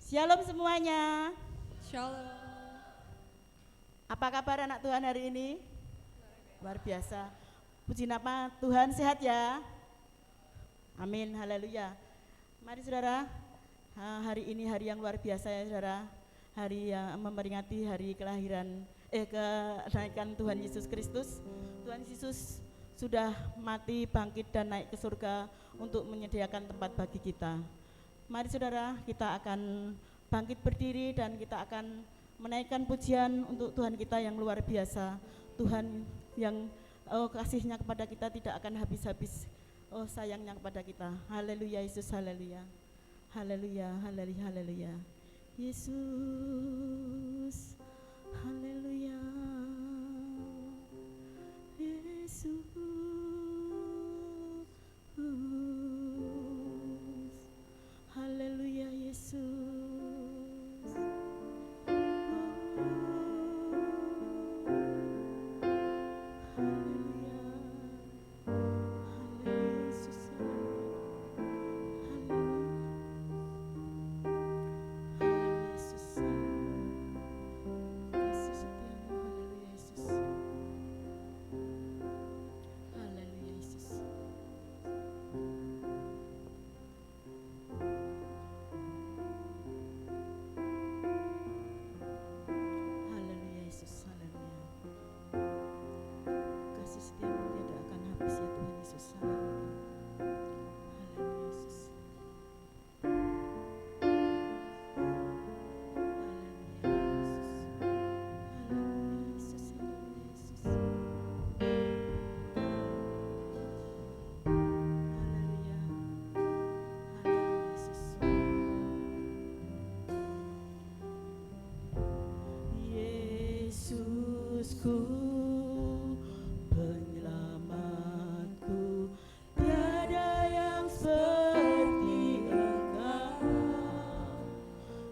Shalom semuanya. Shalom. Apa kabar anak Tuhan hari ini? Luar biasa. Puji nama Tuhan, sehat ya? Amin, haleluya. Mari saudara, hari ini hari yang luar biasa ya saudara. Hari yang memperingati hari kenaikan Tuhan Yesus Kristus. Tuhan Yesus sudah mati, bangkit dan naik ke surga untuk menyediakan tempat bagi kita. Mari saudara, kita akan bangkit berdiri dan kita akan menaikkan pujian untuk Tuhan kita yang luar biasa. Tuhan yang kasihnya kepada kita tidak akan habis-habis. Sayangnya kepada kita. Haleluya Yesus, haleluya. Haleluya, haleluya, haleluya. Yesus, haleluya. Yesus. Haleluya Yesus. Haleluya. Haleluya Yesus. Haleluya. Haleluya Yesus. Kasih setiamu. Haleluya Yesus. Haleluya Yesus. Haleluya Yesus, haleluya. Kasih setiamu tiada akan habis ya Tuhan Yesus, haleluya. Haleluya Yesus. Haleluya Yesus. Haleluya Yesus, haleluya Yesus. Haleluya. Haleluya Yesus. Yesusku, penyelamatku, tiada yang seperti Engkau.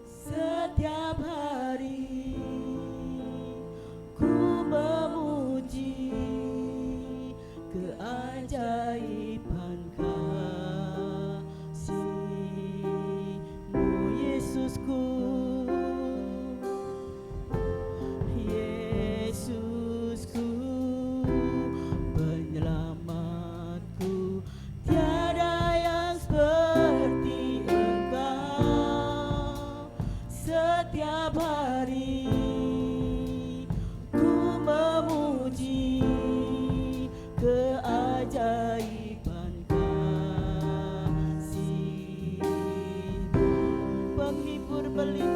Setiap hari ku memuji keajaiban kasih-Mu, Yesusku. Yesusku, penyelamatku, tiada yang seperti Engkau. Setiap hari ku memuji keajaiban kasih-Mu, penghibur pelindung.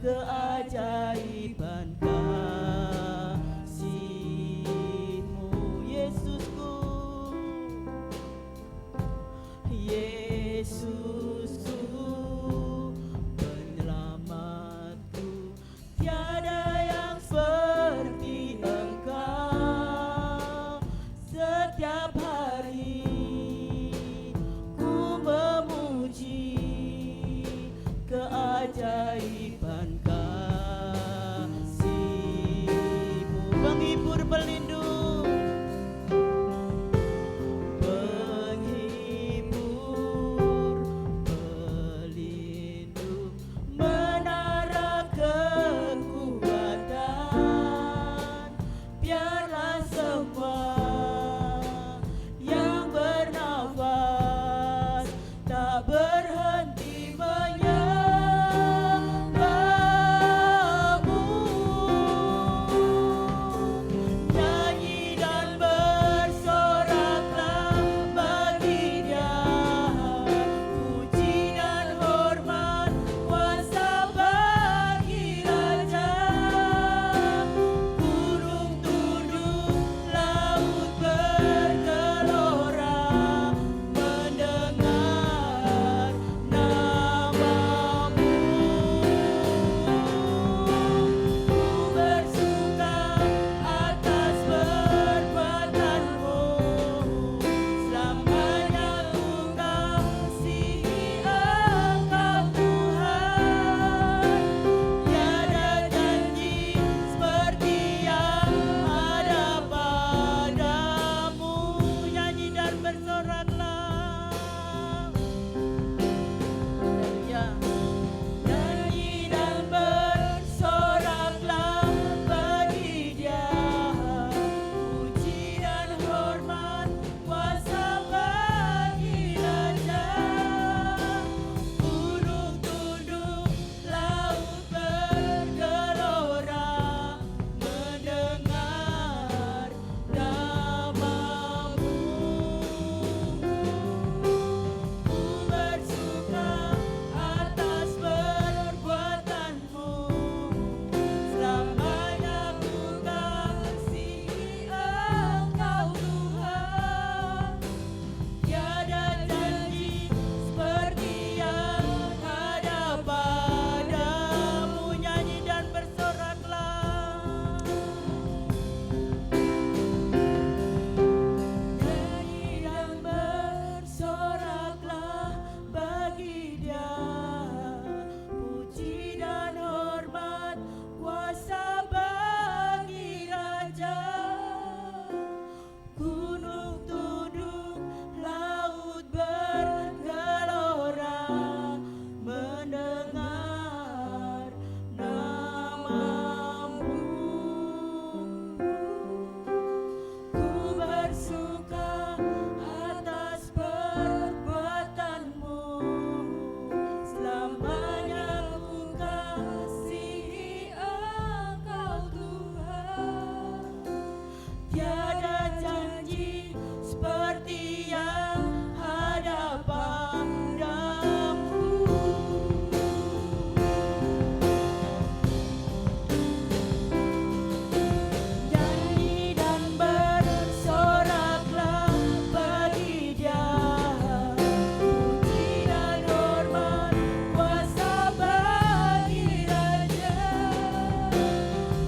Keajaiban kasih-Mu, Yesusku. Yesusku, penyelamat. seperti yang ada padamu. Nyanyi dan bersoraklah bagi Dia, puji dan hormat kuasa bagi Raja.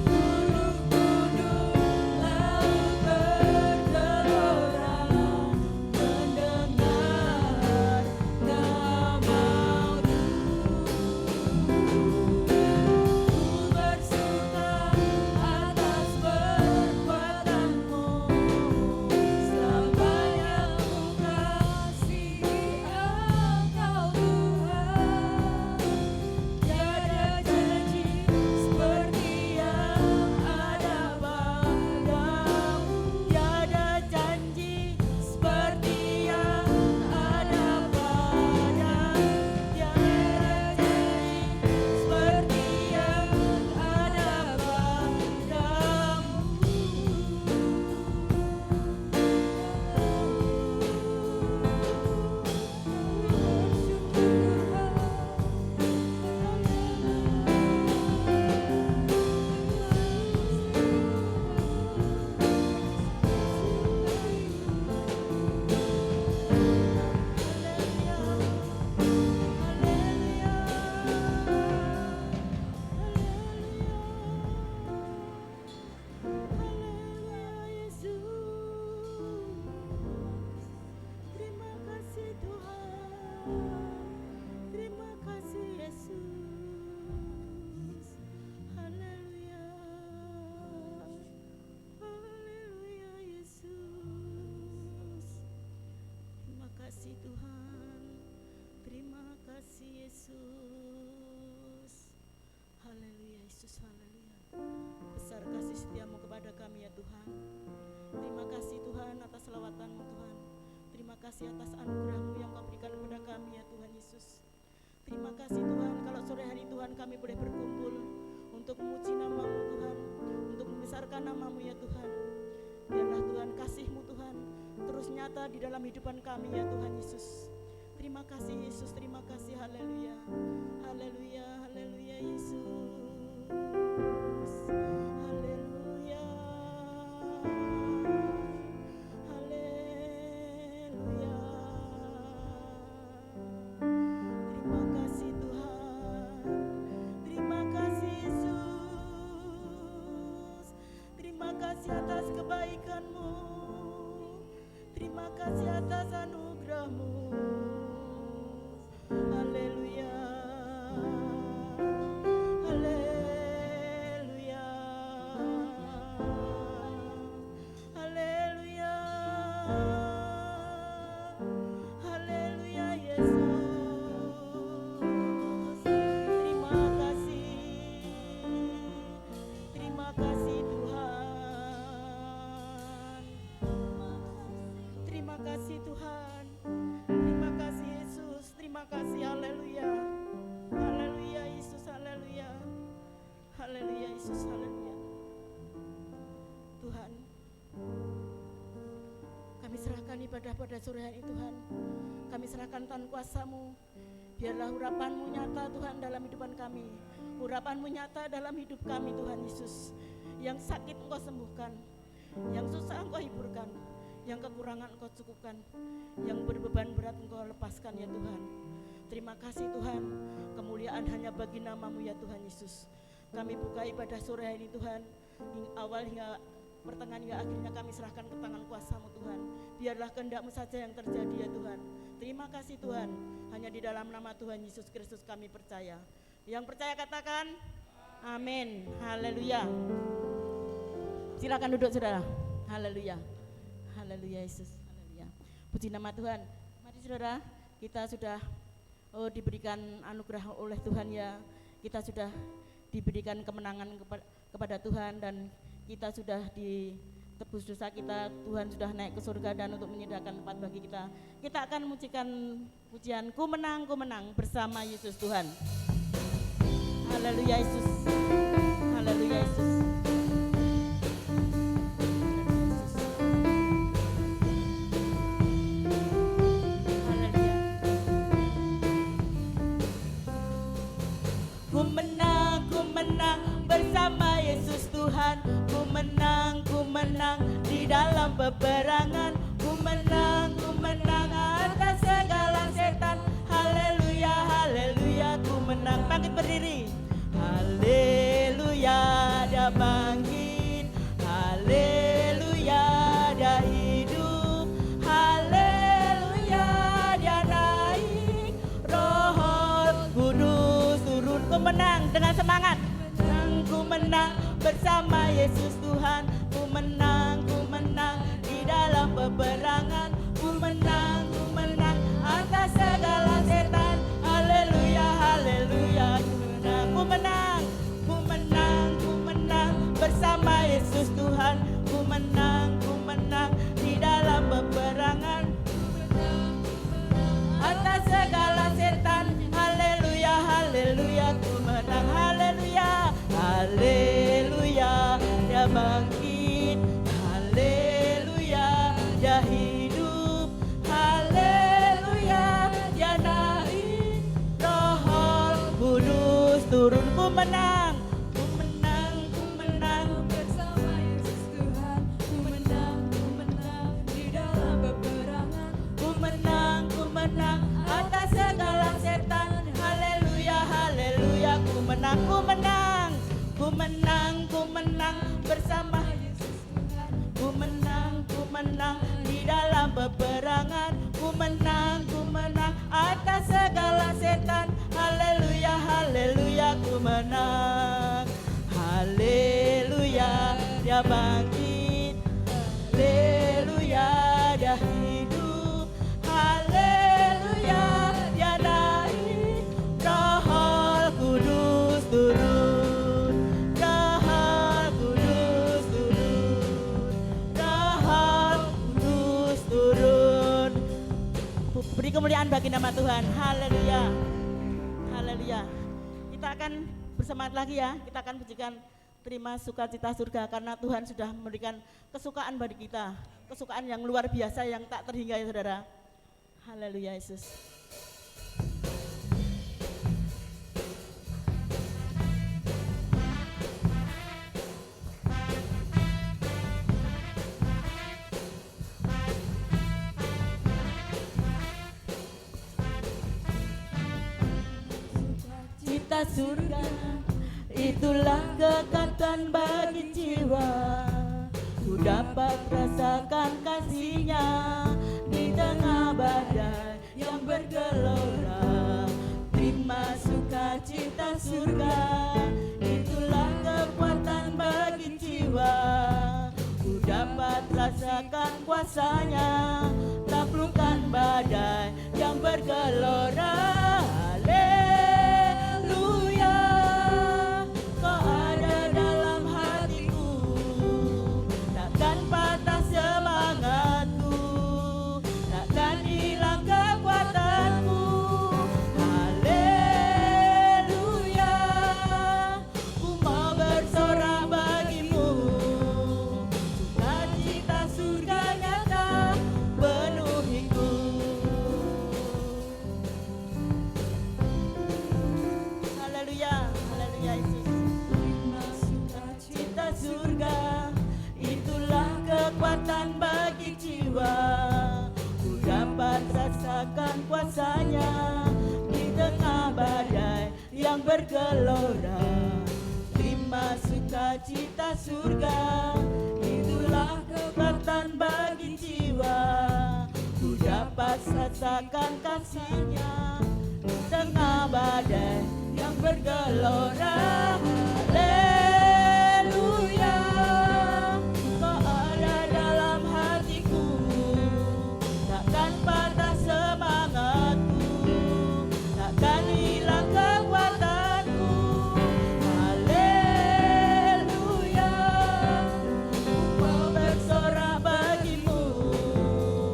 Gunung-gunung laut bergelora mendengar nama-Mu. Ku bersuka atas perbuatan-Mu, selamanya ku kasihi Engkau Tuhan. Tiada janji seperti yang ada padamu, tiada janji seperti yang ada padamu, tiada janji seperti yang ada Terima kasih Tuhan, terima kasih Yesus. Haleluya, haleluya Yesus. Terima kasih Tuhan, terima kasih Yesus. Haleluya Yesus, haleluya. Besar kasih setiamu kepada kami ya Tuhan. Terima kasih Tuhan atas selawatan-Mu Tuhan. Terima kasih atas anugerah-Mu yang Kau berikan kepada kami ya Tuhan Yesus. Terima kasih Tuhan kalau sore hari Tuhan kami boleh berkumpul untuk memuji nama-Mu Tuhan, untuk membesarkan nama-Mu ya Tuhan. Biarlah Tuhan kasih-Mu Tuhan terus nyata di dalam hidupan kami ya Tuhan Yesus. Terima kasih Yesus, terima kasih, haleluya. Haleluya, haleluya Yesus. Haleluya. Haleluya. Terima kasih Tuhan. Terima kasih Yesus. Terima kasih atas kebaikan-Mu. Terima kasih atas anugerah-Mu. Haleluya. Haleluya. Haleluya. Haleluya Yesus. Terima kasih. Terima kasih Tuhan. Terima kasih Tuhan. Terima kasih Yesus. Terima kasih, haleluya. Haleluya Yesus, haleluya. Haleluya Yesus, haleluya. Tuhan, kami serahkan ibadah pada sore hari Tuhan. Kami serahkan tangan kuasa-Mu. Biarlah urapan-Mu nyata Tuhan dalam hidupan kami. Urapan-Mu nyata dalam hidup kami Tuhan Yesus. Yang sakit Engkau sembuhkan, yang susah Engkau hiburkan, yang kekurangan Engkau cukupkan, yang berbeban berat Engkau lepaskan ya Tuhan. Terima kasih Tuhan, kemuliaan hanya bagi nama-Mu ya Tuhan Yesus. Kami buka ibadah sore hari ini Tuhan, awal hingga pertengahan hingga akhirnya kami serahkan ke tangan kuasa-Mu Tuhan. Biarlah kehendak-Mu saja yang terjadi ya Tuhan. Terima kasih Tuhan, hanya di dalam nama Tuhan Yesus Kristus kami percaya. Yang percaya katakan amin. Haleluya. Silakan duduk saudara. Haleluya. Haleluya Yesus. Haleluya. Puji nama Tuhan. Mari saudara, kita sudah diberikan anugerah oleh Tuhan ya. Kita sudah diberikan kemenangan kepada Tuhan dan kita sudah ditebus dosa kita. Tuhan sudah naik ke surga dan untuk menyediakan tempat bagi kita. Kita akan memujikan pujian Ku menang bersama Yesus Tuhan. Haleluya Yesus. Haleluya Yesus. semangat. Ku menang bersama Yesus Tuhan. Ku menang di dalam peperangan. Ku menang atas segala setan. Haleluya, haleluya. Ku menang bersama Yesus Tuhan. Ku menang di dalam peperangan. Atas segala setan. Haleluya, haleluya. Ku menang, haleluya, haleluya. Dia bangkit, haleluya. Dia hidup, haleluya. Dia naik, Roh Kudus turun. Ku menang bersama Yesus Tuhan. Ku menang di dalam peperangan. Ku menang atas segala setan. Haleluya, haleluya. Ku menang bersama Yesus Tuhan. Ku menang di dalam peperangan. Ku menang atas segala setan. Haleluya, haleluya. Ku menang, haleluya. Dia bangkit, haleluya. Dia hidup, haleluya. Dia naik, Roh Kudus turun. Roh Kudus turun. Roh Kudus turun. Beri kemuliaan bagi nama Tuhan. Haleluya, haleluya. Kita akan bersemangat lagi ya. Kita akan pujikan terima sukacita surga karena Tuhan sudah memberikan kesukaan bagi kita. Kesukaan yang luar biasa yang tak terhingga ya saudara. Haleluya Yesus. Cita surga itulah kekayaan bagi jiwa. Ku dapat rasakan kasih-Nya di tengah badai yang bergelora. Terima sukacita surga, itulah kekuatan bagi jiwa. Ku dapat rasakan kuasa-Nya, taklukkan badai yang bergelora. Haleluya, Kau ada dalam hatiku, takkan patah semangatku, takkan hilang kekuatanku. Haleluya, ku mau bersorak bagimu, sukacita surga nyata penuhiku. Haleluya, haleluya Yesus. Sukacita surga, itulah kekuatan bagi jiwa. Ku dapat rasakan kuasa-Nya di tengah badai yang bergelora. Terima sukacita surga, itulah kekuatan bagi jiwa. Ku dapat rasakan kasih-Nya di tengah badai yang bergelora. Haleluya, Kau ada dalam hatiku, takkan patah semangatku, takkan hilang kekuatanku. Haleluya, ku mau bersorak bagimu,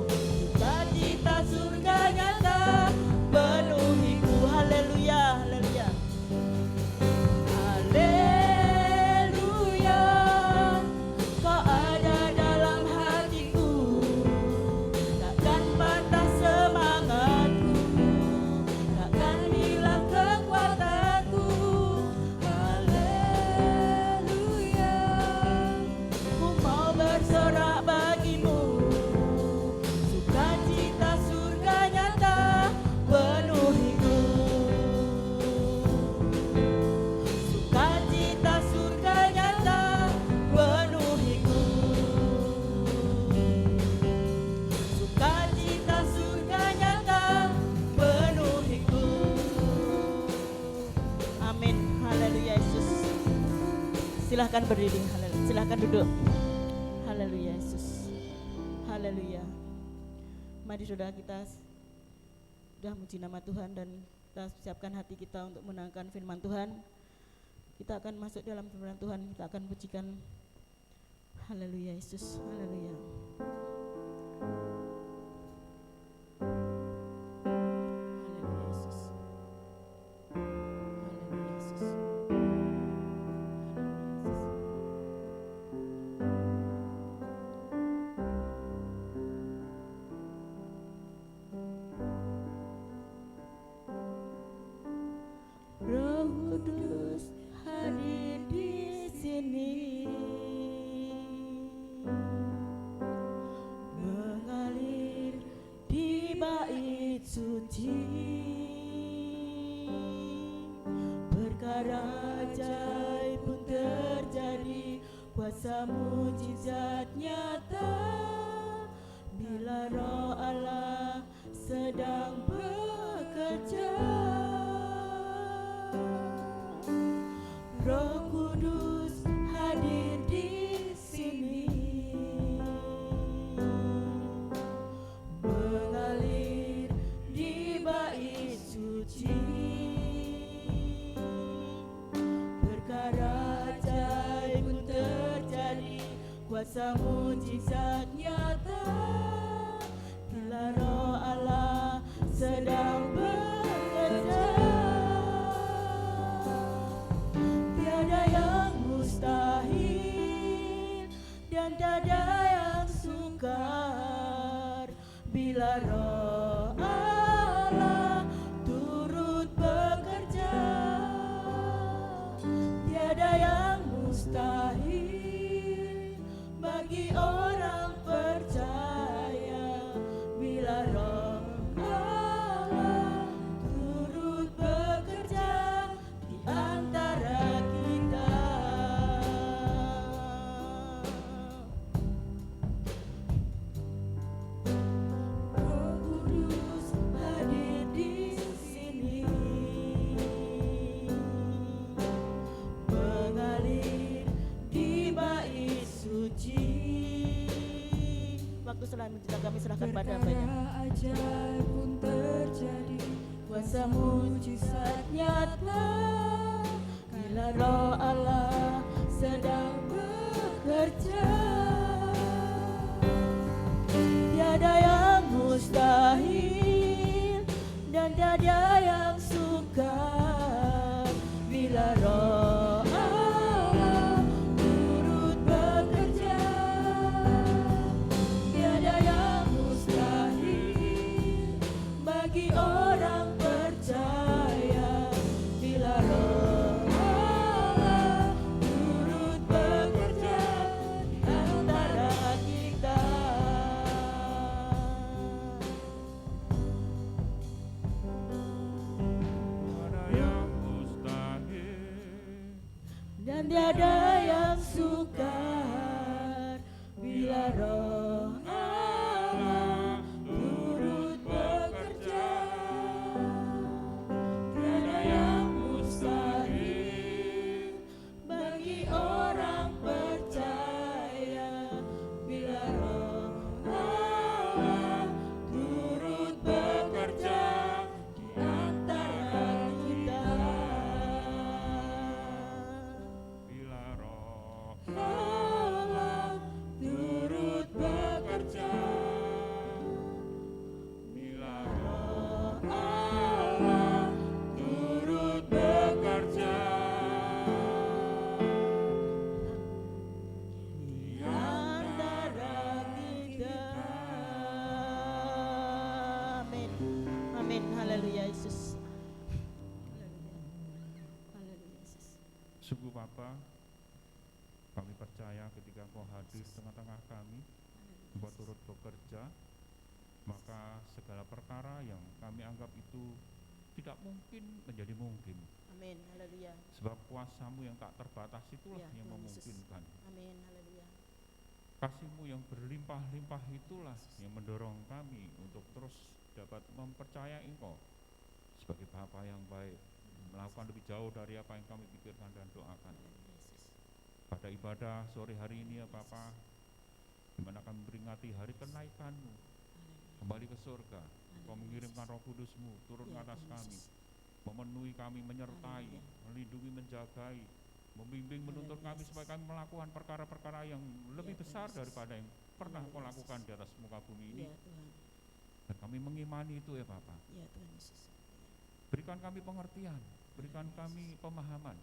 sukacita surga nyata penuhiku. Haleluya, haleluya. Haleluya. Silahkan berdiri. Haleluya. Silahkan duduk. Haleluya Yesus. Haleluya. Mari saudara, kita sudah muji nama Tuhan dan kita siapkan hati kita untuk mendengarkan firman Tuhan. Kita akan masuk dalam firman Tuhan. Kita akan pujikan. Haleluya Yesus. Haleluya. Haleluya Yesus. Haleluya Yesus. Roh Kudus hadir di sini, mengalir di bait suci, perkara ajaib pun terjadi, kuasa mujizat nyata, bila Roh Allah sedang bekerja. Roh Kudus hadir di sini, mengalir di bait suci, perkara ajaib pun terjadi, kuasa mujizat nyata, bila Roh Allah sedang bekerja. Tiada yang mustahil dan tiada yang sukar, bila Roh Allah turut bekerja. Tiada yang mustahil bagi orang percaya, bila Roh Allah turut bekerja di antara kita. Roh Kudus hadir di sini, mengalir di bait suci. Waktu selanjutnya kami serahkan pada Bapak. Perkara ajaib pun terjadi, Kuasa mujizat nyata, bila Roh Allah sedang bekerja. Tiada yang mustahil dan tiada yang sukar, bila Roh Allah turut bekerja. Tiada yang mustahil bagi orang percaya, bila Roh Allah turut bekerja di antara kita. Tiada yang mustahil Dan tiada yang sukar, bila Roh Allah turut bekerja. Tiada yang mustahil bagi orang percaya, bila Roh Allah turut bekerja di antara kita. bila Roh Allah turut bekerja, bila Roh Allah turut bekerja di antara kita. Amin. Amin. Haleluya Yesus. Haleluya Yesus. Sungguh Bapa, kami percaya ketika Engkau hadir tengah-tengah kami, Engkau turut bekerja, maka segala perkara yang kami anggap itu tidak mungkin menjadi mungkin. Amin. Haleluya. Sebab kuasa-Mu yang tak terbatas itulah Ya, yang Tuhan Yesus. memungkinkan. Amin. Haleluya. Kasih-Mu yang berlimpah-limpah itulah yang mendorong kami untuk terus dapat mempercayai Engkau sebagai Bapa yang baik, melakukan lebih jauh dari apa yang kami pikirkan dan doakan. Yesus. pada ibadah sore hari ini ya Bapa, di mana kami memperingati hari kenaikan-Mu kembali ke surga. Engkau mengirimkan Roh Kudus-Mu turun ke atas kami, memenuhi kami, menyertai, melindungi, menjagai, membimbing, menuntun kami supaya kami melakukan perkara-perkara yang lebih besar daripada yang pernah Kau lakukan di atas muka bumi ini. Dan kami mengimani itu ya Bapa. Berikan kami pengertian, berikan kami pemahaman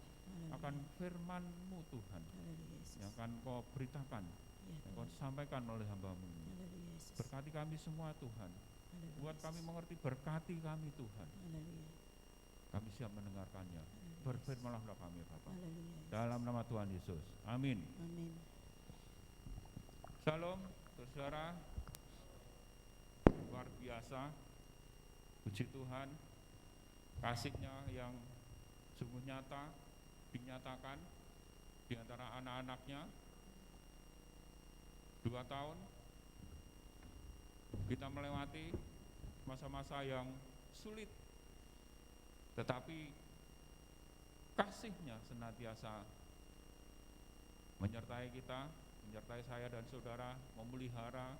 akan firman-Mu Tuhan yang akan Kau beritakan, yang Kau sampaikan oleh hamba-Mu ini. Berkati kami semua Tuhan, buat kami mengerti, berkati kami Tuhan. Kami siap mendengarkannya. Berfirmanlah kami Bapa. Dalam nama Tuhan Yesus. Amin. Shalom, saudara. Luar biasa. Puji Tuhan, kasih-Nya yang sungguh nyata dinyatakan di antara anak-anaknya. 2 tahun kita melewati masa-masa yang sulit, tetapi kasih-Nya senantiasa menyertai kita, menyertai saya dan saudara, memelihara,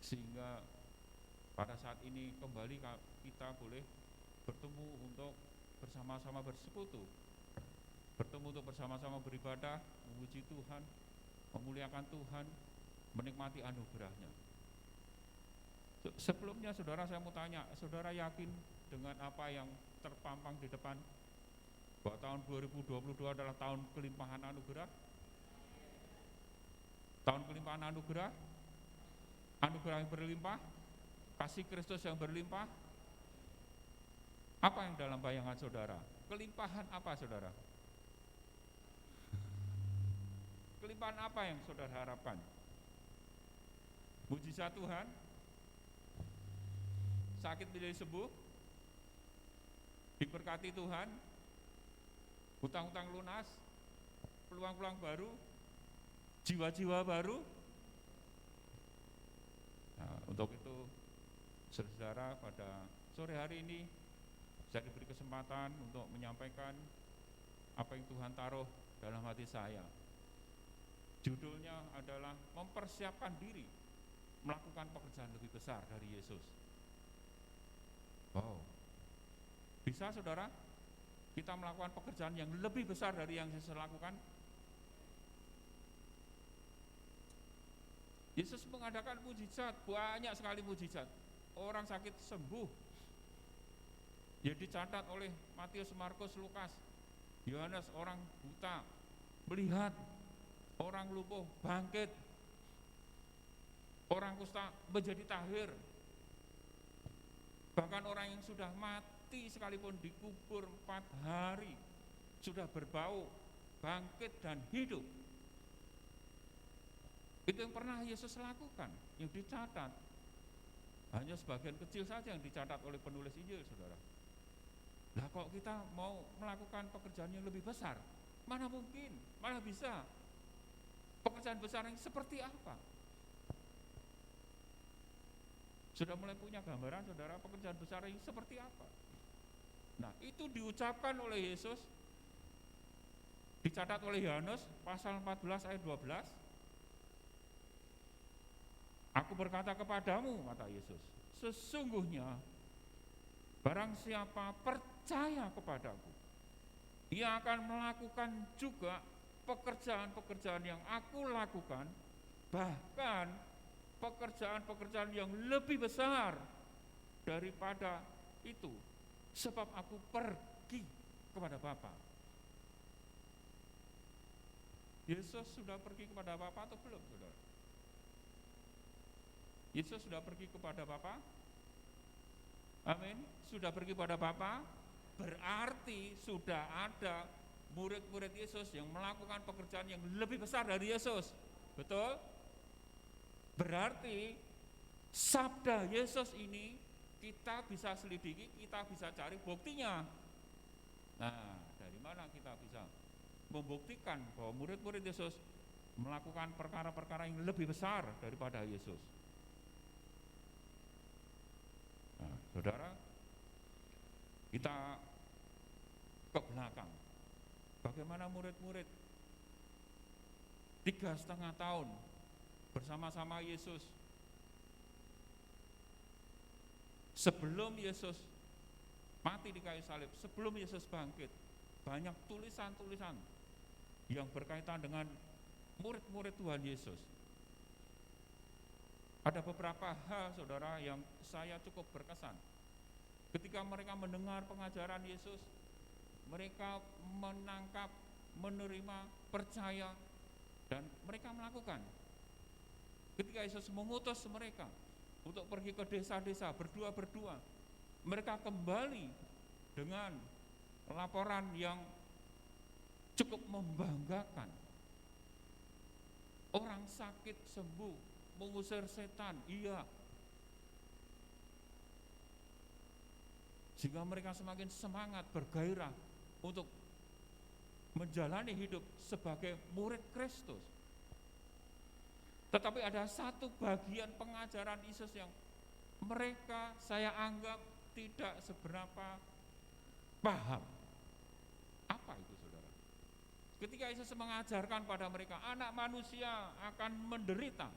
sehingga pada saat ini kembali kita boleh bertemu untuk bersama-sama bersekutu, bertemu untuk bersama-sama beribadah, memuji Tuhan, memuliakan Tuhan, menikmati anugerah-Nya. Sebelumnya saudara, saya mau tanya, saudara yakin dengan apa yang terpampang di depan, bahwa tahun 2022 adalah tahun kelimpahan anugerah? Tahun kelimpahan anugerah, anugerah yang berlimpah, kasih Kristus yang berlimpah. Apa yang dalam bayangan saudara? Kelimpahan apa saudara? Kelimpahan apa yang saudara harapkan? Mujizat Tuhan, sakit menjadi sembuh, diberkati Tuhan, hutang-hutang lunas, peluang-peluang baru, jiwa-jiwa baru. Nah, untuk itu saudara, pada sore hari ini saya diberi kesempatan untuk menyampaikan apa yang Tuhan taruh dalam hati saya. Judulnya adalah mempersiapkan diri melakukan pekerjaan lebih besar dari Yesus. Wow, bisa saudara kita melakukan pekerjaan yang lebih besar dari yang Yesus lakukan? Yesus mengadakan mujizat, banyak sekali mujizat. Orang sakit sembuh, yang dicatat oleh Matius, Markus, Lukas. Yohanes, orang buta melihat, orang lumpuh bangkit, orang kusta menjadi tahir. Bahkan orang yang sudah mati sekalipun dikubur 4 hari, sudah berbau, bangkit dan hidup. Itu yang pernah Yesus lakukan, yang dicatat. Hanya sebagian kecil saja yang dicatat oleh penulis Injil, saudara. Lah kok kita mau melakukan pekerjaan yang lebih besar? Mana mungkin, mana bisa. Pekerjaan besar yang seperti apa? Sudah mulai punya gambaran saudara, pekerjaan besar yang seperti apa? Nah, itu diucapkan oleh Yesus, dicatat oleh Yohanes pasal 14 ayat 12. Aku berkata kepadamu, kata Yesus, sesungguhnya barang siapa percaya kepadaku, ia akan melakukan juga pekerjaan-pekerjaan yang aku lakukan, bahkan pekerjaan-pekerjaan yang lebih besar daripada itu, sebab aku pergi kepada Bapa. Yesus sudah pergi kepada Bapa atau belum, saudara? Yesus sudah pergi kepada Bapa? Amin. Sudah pergi pada Bapa, berarti sudah ada murid-murid Yesus yang melakukan pekerjaan yang lebih besar dari Yesus. Betul? Berarti sabda Yesus ini kita bisa selidiki, kita bisa cari buktinya. Nah, dari mana kita bisa membuktikan bahwa murid-murid Yesus melakukan perkara-perkara yang lebih besar daripada Yesus? Nah, saudara, kita ke belakang. Bagaimana murid-murid 3,5 tahun bersama-sama Yesus. Sebelum Yesus mati di kayu salib, sebelum Yesus bangkit, banyak tulisan-tulisan yang berkaitan dengan murid-murid Tuhan Yesus. Ada beberapa hal, saudara, yang saya cukup berkesan. Ketika mereka mendengar pengajaran Yesus, mereka menangkap, menerima, percaya, dan mereka melakukan. Ketika Yesus mengutus mereka untuk pergi ke desa-desa berdua, mereka kembali dengan laporan yang cukup membanggakan. Orang sakit sembuh, mengusir setan, iya. Sehingga mereka semakin semangat, bergairah untuk menjalani hidup sebagai murid Kristus. Tetapi ada satu bagian pengajaran Yesus yang mereka saya anggap tidak seberapa paham. Apa itu, saudara? Ketika Yesus mengajarkan pada mereka, anak manusia akan menderita,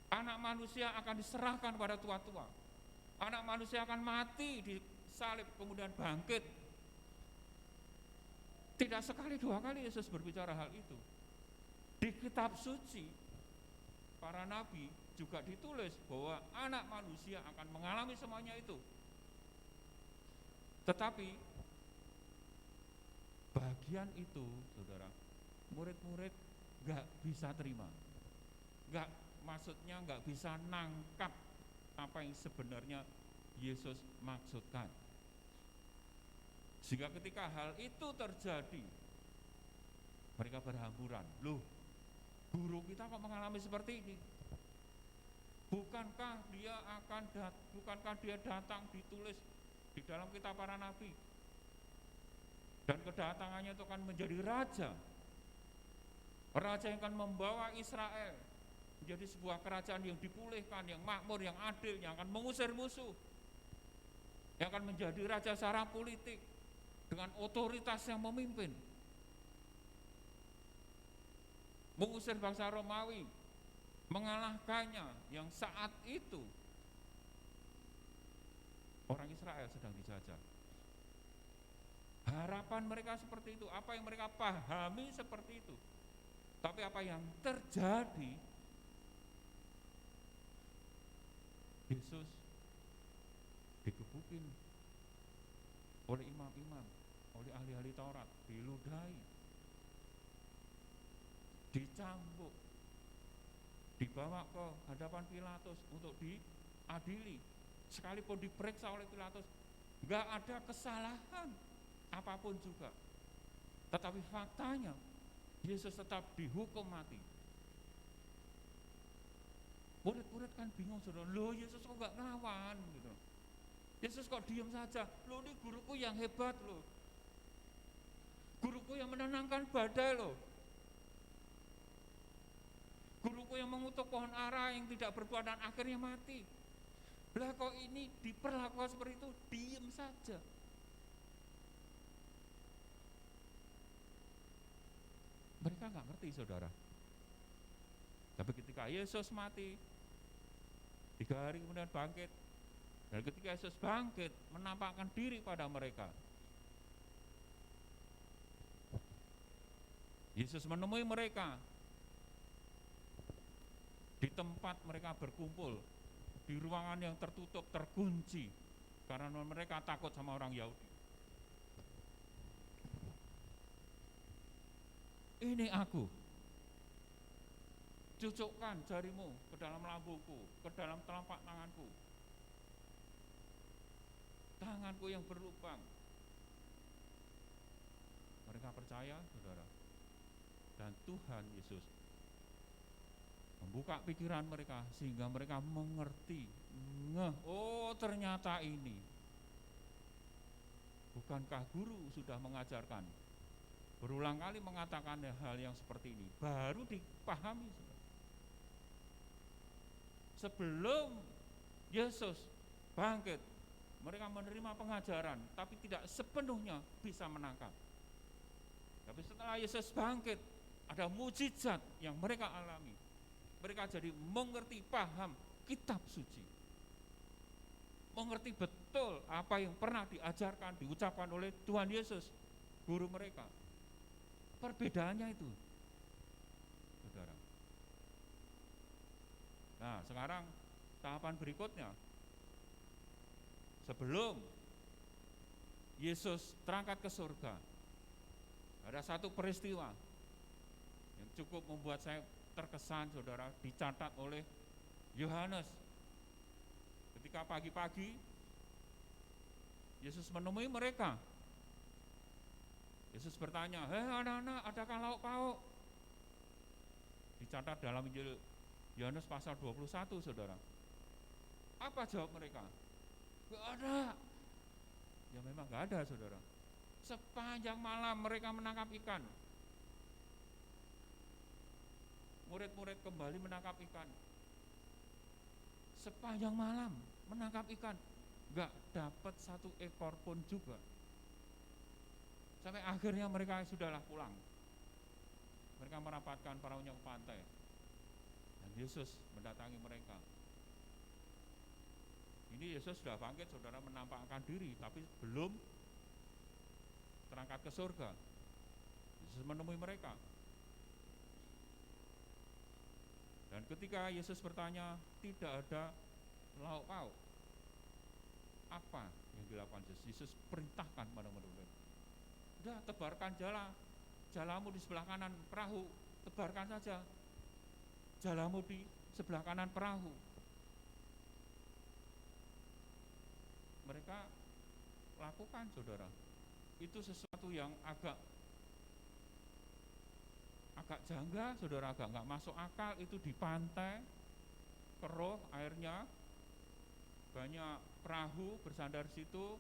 anak manusia akan diserahkan pada tua-tua, anak manusia akan mati di salib kemudian bangkit. Tidak sekali dua kali Yesus berbicara hal itu. Di kitab suci para nabi juga ditulis bahwa anak manusia akan mengalami semuanya itu. Tetapi bagian itu, saudara, murid-murid gak bisa terima, maksudnya gak bisa nangkap apa yang sebenarnya Yesus maksudkan. Sehingga ketika hal itu terjadi, mereka berhamburan, loh, guru kita kok mengalami seperti ini? Bukankah dia datang ditulis di dalam kitab para nabi? Dan kedatangannya itu akan menjadi raja yang akan membawa Israel menjadi sebuah kerajaan yang dipulihkan, yang makmur, yang adil, yang akan mengusir musuh, yang akan menjadi raja secara politik dengan otoritas yang memimpin, mengusir bangsa Romawi, mengalahkannya, yang saat itu orang Israel sedang dijajah. Harapan mereka seperti itu, apa yang mereka pahami seperti itu. Tapi apa yang terjadi, Yesus digebukin oleh imam-imam, oleh ahli-ahli Taurat, diludahi, dicambuk, dibawa ke hadapan Pilatus untuk diadili. Sekalipun diperiksa oleh Pilatus, enggak ada kesalahan apapun juga. Tetapi faktanya Yesus tetap dihukum mati. Murid-murid kan bingung, saudara, loh Yesus kok enggak ngelawan gitu. Yesus kok diam saja? Loh, ini guruku yang hebat loh. Guruku yang menenangkan badai loh. Guruku yang mengutuk pohon ara yang tidak berbuah dan akhirnya mati. Lah kok ini diperlakukan seperti itu, diam saja. Mereka nggak ngerti, saudara. Tapi ketika Yesus mati, 3 hari kemudian bangkit, dan ketika Yesus bangkit menampakkan diri pada mereka, Yesus menemui mereka di tempat mereka berkumpul, di ruangan yang tertutup, terkunci, karena mereka takut sama orang Yahudi. Ini aku, cucukkan jarimu ke dalam lambungku, ke dalam telapak tanganku, tanganku yang berlubang. Mereka percaya, saudara, dan Tuhan Yesus membuka pikiran mereka sehingga mereka mengerti, oh ternyata ini. Bukankah guru sudah mengajarkan, berulang kali mengatakan hal yang seperti ini, baru dipahami, saudara. Sebelum Yesus bangkit, mereka menerima pengajaran, tapi tidak sepenuhnya bisa menangkap. Tapi setelah Yesus bangkit, ada mujizat yang mereka alami. Mereka jadi mengerti, paham kitab suci, mengerti betul apa yang pernah diajarkan, diucapkan oleh Tuhan Yesus, guru mereka. Perbedaannya itu, saudara. Nah, sekarang tahapan berikutnya, sebelum Yesus terangkat ke surga, ada satu peristiwa yang cukup membuat saya terkesan, saudara, dicatat oleh Yohanes. Ketika pagi-pagi Yesus menemui mereka, Yesus bertanya, "Hei anak-anak, adakah lauk pauk?" Dicatat dalam Injil Yohanes pasal 21, saudara. Apa jawab mereka? "Gak ada." Ya memang gak ada, saudara. Sepanjang malam mereka menangkap ikan. Murid-murid kembali menangkap ikan. Sepanjang malam menangkap ikan, gak dapat satu ekor pun juga. Sampai akhirnya mereka sudahlah pulang. Mereka merapatkan perahunya ke pantai. Dan Yesus mendatangi mereka. Ini Yesus sudah bangkit, saudara, menampakkan diri, tapi belum terangkat ke surga. Yesus menemui mereka. Dan ketika Yesus bertanya, tidak ada lauk pauk, apa yang dilakukan Yesus? Yesus perintahkan pada mereka, udah tebarkan jalamu di sebelah kanan perahu, tebarkan saja jalamu di sebelah kanan perahu. Mereka lakukan, saudara. Itu sesuatu yang agak janggal, saudara, agak nggak masuk akal. Itu di pantai, keruh airnya, banyak perahu bersandar situ,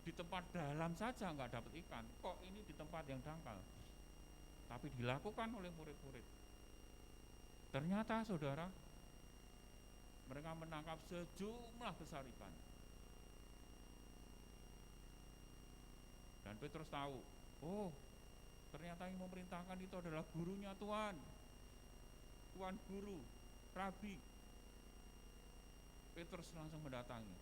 di tempat dalam saja nggak dapat ikan. Kok ini di tempat yang dangkal? Tapi dilakukan oleh murid-murid. Ternyata, saudara, mereka menangkap sejumlah besar ikan. Dan Petrus tahu, oh, ternyata yang memerintahkan itu adalah gurunya Tuhan guru, Rabi. Petrus langsung mendatangi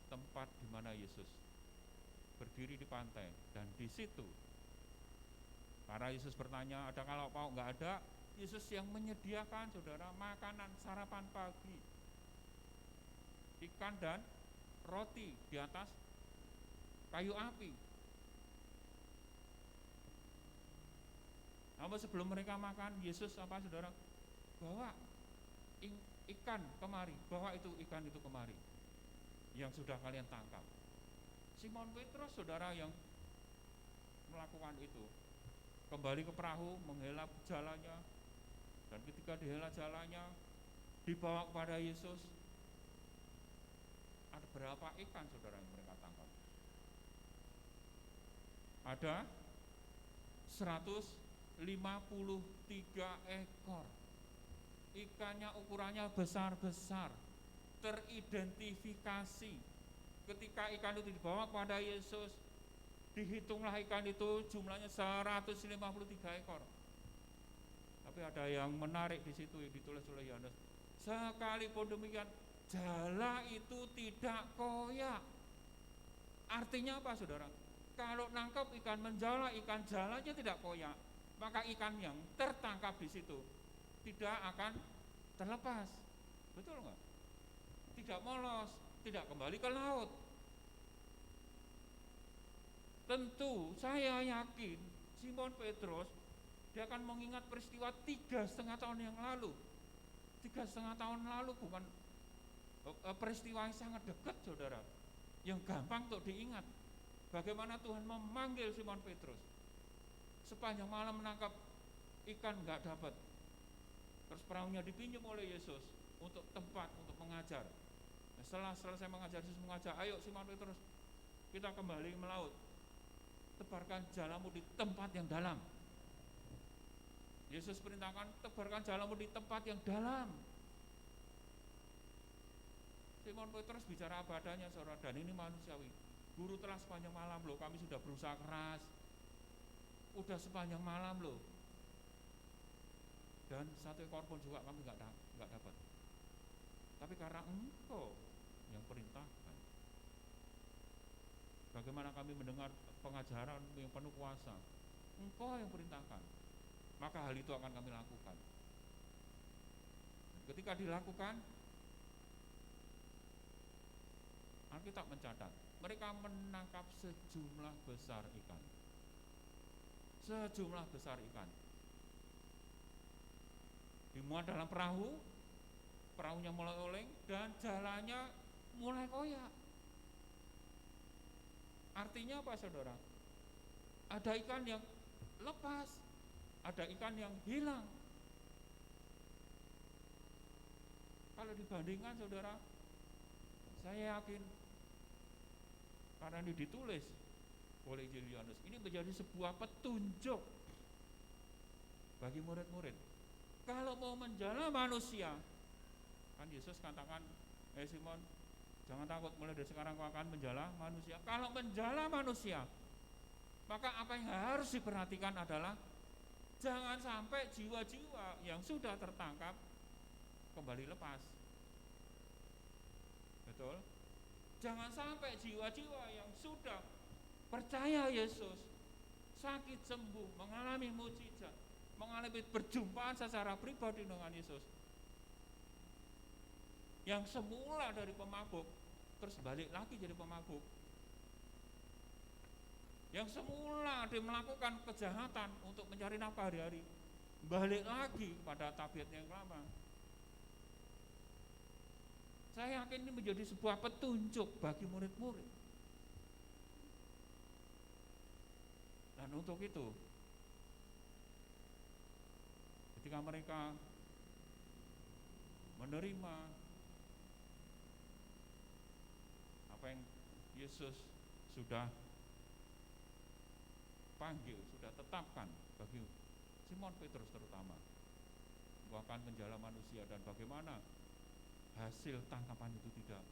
tempat di mana Yesus berdiri di pantai, dan di situ karena Yesus bertanya, ada kalau pauk? Nggak ada. Yesus yang menyediakan, saudara, makanan sarapan pagi, ikan dan roti di atas kayu api. Namun sebelum mereka makan, Yesus apa, saudara? Bawa ikan kemari, bawa itu ikan itu kemari yang sudah kalian tangkap. Simon Petrus, saudara, yang melakukan itu, kembali ke perahu, menghela jalannya, dan ketika dihela jalannya, dibawa kepada Yesus. Ada berapa ikan, saudara, yang mereka tangkap? Ada 153 ekor. Ikannya ukurannya besar-besar, teridentifikasi. Ketika ikan itu dibawa kepada Yesus, dihitunglah ikan itu jumlahnya 153 ekor. Tapi ada yang menarik di situ, ditulis oleh Yohanes. Sekalipun demikian, jala itu tidak koyak. Artinya apa, saudara? Kalau nangkap ikan menjala, ikan jalanya tidak koyak, maka ikan yang tertangkap di situ tidak akan terlepas. Betul nggak? Tidak molos, tidak kembali ke laut. Tentu saya yakin Simon Petrus, dia akan mengingat peristiwa 3,5 tahun yang lalu. 3,5 tahun lalu bukan peristiwa yang sangat dekat, saudara, yang gampang untuk diingat. Bagaimana Tuhan memanggil Simon Petrus, sepanjang malam menangkap ikan nggak dapat, terus perahunya dipinjam oleh Yesus untuk tempat untuk mengajar. Nah, setelah selesai mengajar, Yesus mengajar, ayo Simon Petrus, kita kembali melaut, tebarkan jalamu di tempat yang dalam. Yesus perintahkan, tebarkan jalamu di tempat yang dalam. Simon Petrus bicara apa adanya, saudara, dan ini manusiawi. Guru telah sepanjang malam loh, kami sudah berusaha keras, udah sepanjang malam loh, dan 1 ekor pun juga kami nggak dapat. Tapi karena Engkau yang perintahkan, bagaimana kami mendengar pengajaran yang penuh kuasa, Engkau yang perintahkan, maka hal itu akan kami lakukan. Ketika dilakukan, Alkitab mencatat, mereka menangkap sejumlah besar ikan. Sejumlah besar ikan. Dimuat dalam perahu, perahunya mulai oleng dan jalannya mulai koyak. Artinya apa, saudara? Ada ikan yang lepas, ada ikan yang hilang. Kalau dibandingkan, saudara, saya yakin karena ini ditulis oleh Injil Yohanes, ini menjadi sebuah petunjuk bagi murid-murid. Kalau mau menjala manusia, kan Yesus katakan, Simon, jangan takut, mulai dari sekarang kau akan menjala manusia. Kalau menjala manusia, maka apa yang harus diperhatikan adalah jangan sampai jiwa-jiwa yang sudah tertangkap kembali lepas. Betul? Jangan sampai jiwa-jiwa yang sudah percaya Yesus, sakit sembuh, mengalami mukjizat, mengalami perjumpaan secara pribadi dengan Yesus, yang semula dari pemabuk terus balik lagi jadi pemabuk, yang semula dia melakukan kejahatan untuk mencari nafkah hari-hari, balik lagi pada tabiatnya yang lama. Saya yakin ini menjadi sebuah petunjuk bagi murid-murid. Dan untuk itu, ketika mereka menerima apa yang Yesus sudah panggil, sudah tetapkan bagi Simon Petrus terutama, bahkan menjala manusia, dan bagaimana hasil tangkapan itu tidak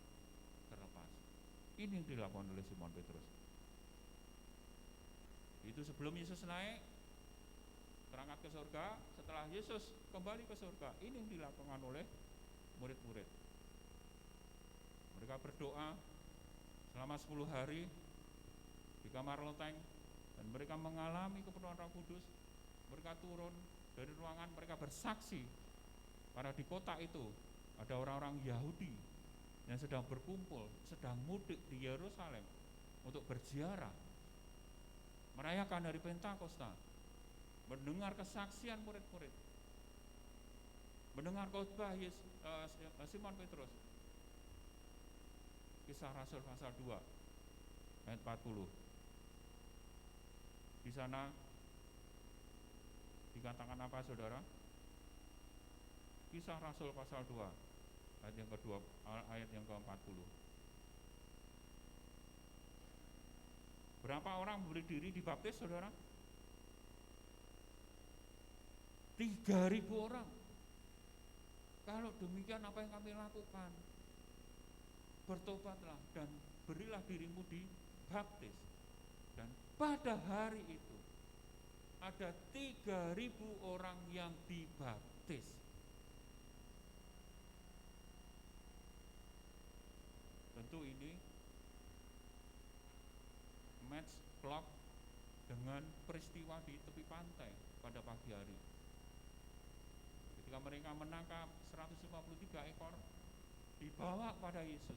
terlepas. Ini yang dilakukan oleh Simon Petrus. Itu sebelum Yesus naik berangkat ke surga, setelah Yesus kembali ke surga, ini yang dilakukan oleh murid-murid. Mereka berdoa selama 10 hari di kamar loteng, dan mereka mengalami kepenuhan Roh Kudus. Mereka turun dari ruangan, mereka bersaksi karena di kota itu ada orang-orang Yahudi yang sedang berkumpul, sedang mudik di Yerusalem untuk berziarah, merayakan hari Pentakosta, mendengar kesaksian murid-murid, mendengar khotbah Simon Petrus. Kisah Rasul pasal 2 ayat 40. Di sana dikatakan apa, saudara? Kisah Rasul pasal 2 ayat yang kedua, ayat yang ke-40. Berapa orang beri diri dibaptis, saudara? 3.000 orang. Kalau demikian, apa yang kami lakukan? Bertobatlah dan berilah dirimu dibaptis. Dan pada hari itu ada 3.000 orang yang dibaptis. Tentu ini match clock dengan peristiwa di tepi pantai pada pagi hari, ketika mereka menangkap 153 ekor dibawa pada Yesus.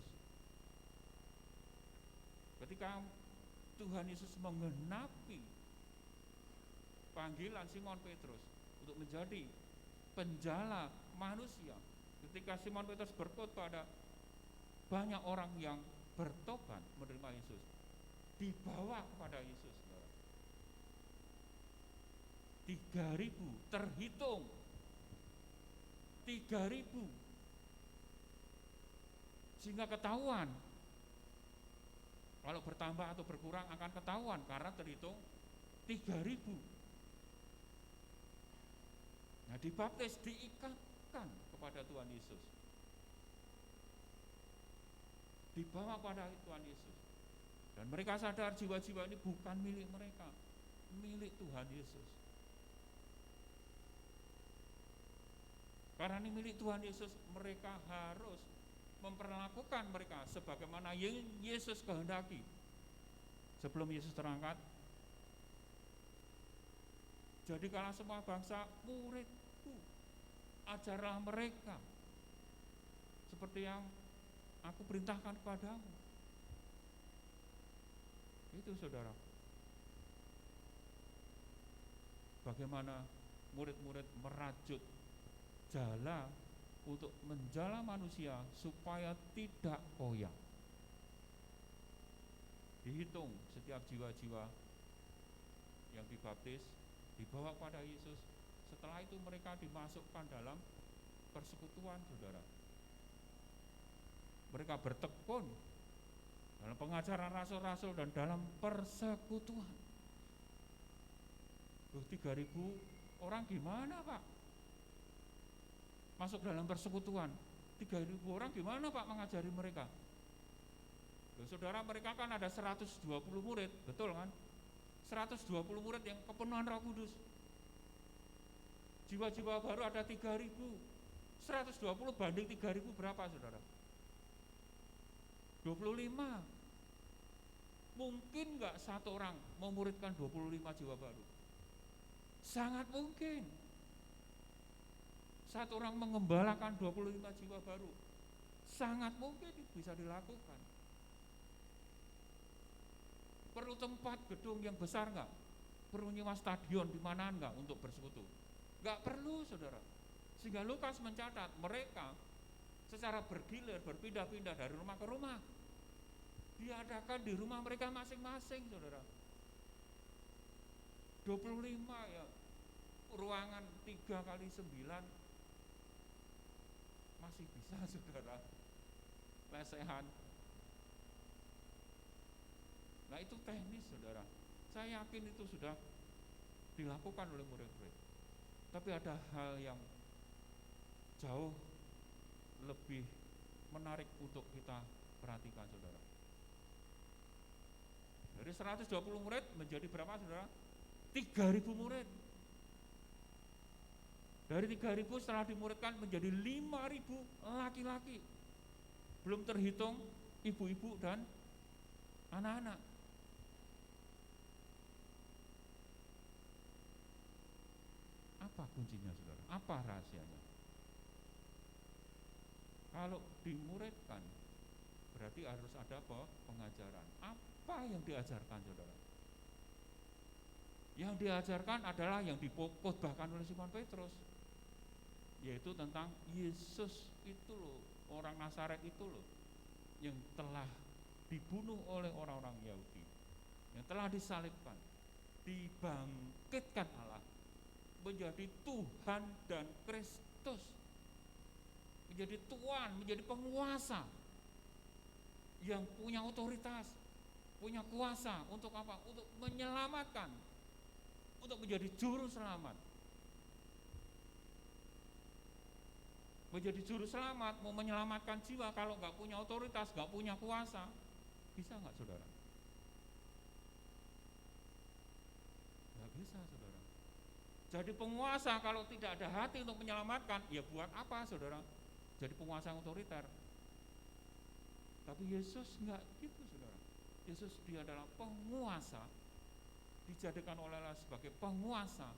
Ketika Tuhan Yesus menggenapi panggilan Simon Petrus untuk menjadi penjala manusia, ketika Simon Petrus berkhotbah, ada banyak orang yang bertobat menerima Yesus, dibawa kepada Yesus. 3.000 terhitung, 3.000, sehingga ketahuan. Kalau bertambah atau berkurang akan ketahuan karena terhitung 3.000. Nah, dibaptis, diikatkan kepada Tuhan Yesus, dibawa pada Tuhan Yesus, dan mereka sadar jiwa-jiwa ini bukan milik mereka, milik Tuhan Yesus. Karena ini milik Tuhan Yesus, mereka harus memperlakukan mereka sebagaimana yang Yesus kehendaki. Sebelum Yesus terangkat, jadikanlah semua bangsa muridku, ajarlah mereka seperti yang aku perintahkan kepadamu. Itu saudara. Bagaimana murid-murid merajut jala untuk menjala manusia supaya tidak koyak. Dihitung setiap jiwa-jiwa yang dibaptis, dibawa kepada Yesus. Setelah itu mereka dimasukkan dalam persekutuan, saudara. Mereka bertekun dalam pengajaran rasul-rasul dan dalam persekutuan. 3.000 orang gimana Pak? Masuk dalam persekutuan. 3.000 orang gimana Pak mengajari mereka? Loh, saudara, mereka kan ada 120 murid, betul kan? 120 murid yang kepenuhan Roh Kudus. Jiwa-jiwa baru ada 3.000. 120 banding 3.000 berapa, saudara? 25. Mungkin nggak satu orang memuridkan 25 jiwa baru? Sangat mungkin. Satu orang mengembalakan 25 jiwa baru. Sangat mungkin bisa dilakukan. Perlu tempat gedung yang besar nggak? Perlu nyewa stadion di mana nggak untuk bersekutu? Nggak perlu, saudara. Sehingga Lukas mencatat mereka secara bergilir berpindah-pindah dari rumah ke rumah. Diadakan di rumah mereka masing-masing, saudara. 25 ya, ruangan 3 kali 9 masih bisa, saudara. Lesehan. Nah, itu teknis, saudara. Saya yakin itu sudah dilakukan oleh murid-murid. Tapi ada hal yang jauh lebih menarik untuk kita perhatikan, saudara. Dari 120 murid menjadi berapa, saudara? 3.000 murid. Dari 3.000 setelah dimuridkan menjadi 5.000 laki-laki. Belum terhitung ibu-ibu dan anak-anak. Apa kuncinya, saudara? Apa rahasianya? Kalau dimuridkan, berarti harus ada pengajaran. Apa yang diajarkan, saudara? Yang diajarkan adalah yang dikotbahkan oleh Simon Petrus, yaitu tentang Yesus itu loh, orang Nazaret itu loh, yang telah dibunuh oleh orang-orang Yahudi, yang telah disalibkan, dibangkitkan Allah, menjadi Tuhan dan Kristus, menjadi Tuhan, menjadi penguasa, yang punya otoritas, punya kuasa untuk apa? Untuk menyelamatkan, untuk menjadi juru selamat. Menjadi juru selamat, mau menyelamatkan jiwa, kalau nggak punya otoritas, nggak punya kuasa, bisa nggak, saudara? Nggak bisa, saudara. Jadi penguasa kalau tidak ada hati untuk menyelamatkan, ya buat apa, saudara? Jadi penguasa yang otoriter. Tapi Yesus nggak gitu, saudara. Yesus dia adalah penguasa, dijadikan oleh Allah sebagai penguasa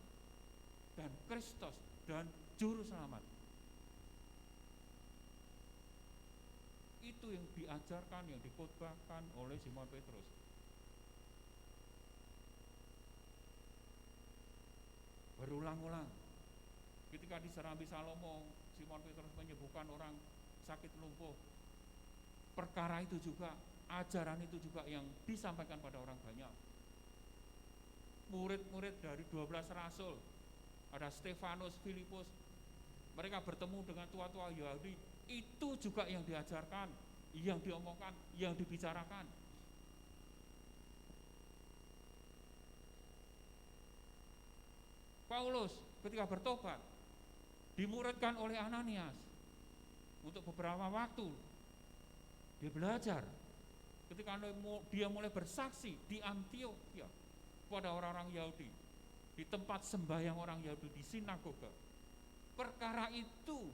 dan Kristus dan juru selamat. Itu yang diajarkan, yang dikhotbahkan oleh Simon Petrus. Berulang-ulang. Ketika diserambi Salomo, Simon Petrus menyembuhkan orang sakit lumpuh. Perkara itu juga, ajaran itu juga yang disampaikan pada orang banyak. Murid-murid dari 12 rasul, ada Stefanus, Filipus, mereka bertemu dengan tua-tua Yahudi, itu juga yang diajarkan, yang diomongkan, yang dibicarakan. Paulus ketika bertobat dimuridkan oleh Ananias untuk beberapa waktu. Dia belajar. Ketika dia mulai bersaksi di Antiokhia, kepada orang-orang Yahudi di tempat sembahyang orang Yahudi, di sinagoga. Perkara itu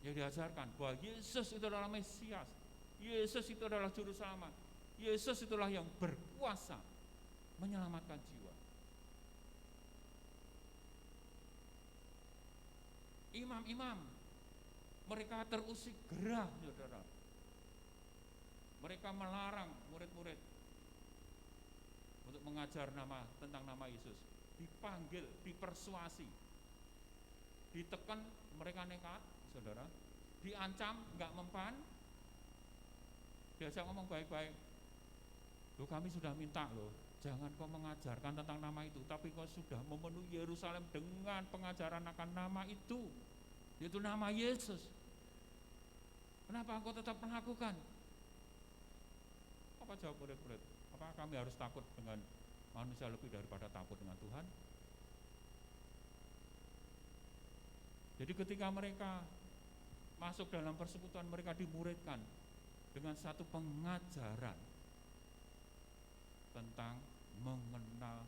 yang diajarkan bahwa Yesus itu adalah Mesias, Yesus itu adalah juru selamat, Yesus itulah yang berkuasa menyelamatkan jiwa. Imam-imam mereka terusik gerah, saudara. Mereka melarang murid-murid untuk mengajar tentang nama Yesus. Dipanggil, dipersuasi, ditekan, mereka nekat, saudara. Diancam, enggak mempan, diajak ngomong baik-baik. Loh, kami sudah minta loh, jangan kau mengajarkan tentang nama itu, tapi kau sudah memenuhi Yerusalem dengan pengajaran akan nama itu, yaitu nama Yesus. Kenapa engkau tetap melakukan? Apa jawab murid-murid? Apakah kami harus takut dengan manusia lebih daripada takut dengan Tuhan? Jadi ketika mereka masuk dalam persekutuan, mereka dimuridkan dengan satu pengajaran tentang mengenal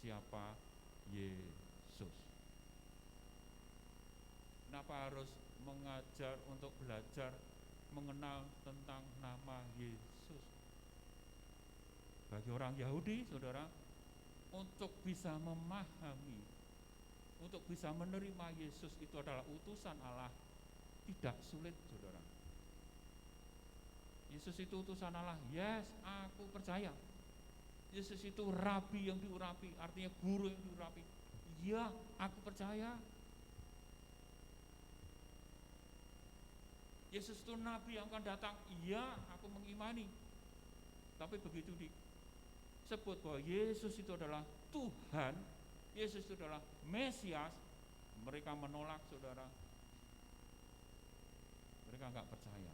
siapa Yesus. Kenapa harus mengajar untuk belajar mengenal tentang nama Yesus? Bagi orang Yahudi, saudara, untuk bisa memahami, untuk bisa menerima Yesus itu adalah utusan Allah, tidak sulit, saudara. Yesus itu utusan Allah, yes, aku percaya. Yesus itu rabi yang diurapi, artinya guru yang diurapi. Iya, aku percaya. Yesus itu nabi yang akan datang. Iya, aku mengimani. Tapi begitu disebut bahwa Yesus itu adalah Tuhan, Yesus itu adalah Mesias, mereka menolak, saudara. Mereka enggak percaya.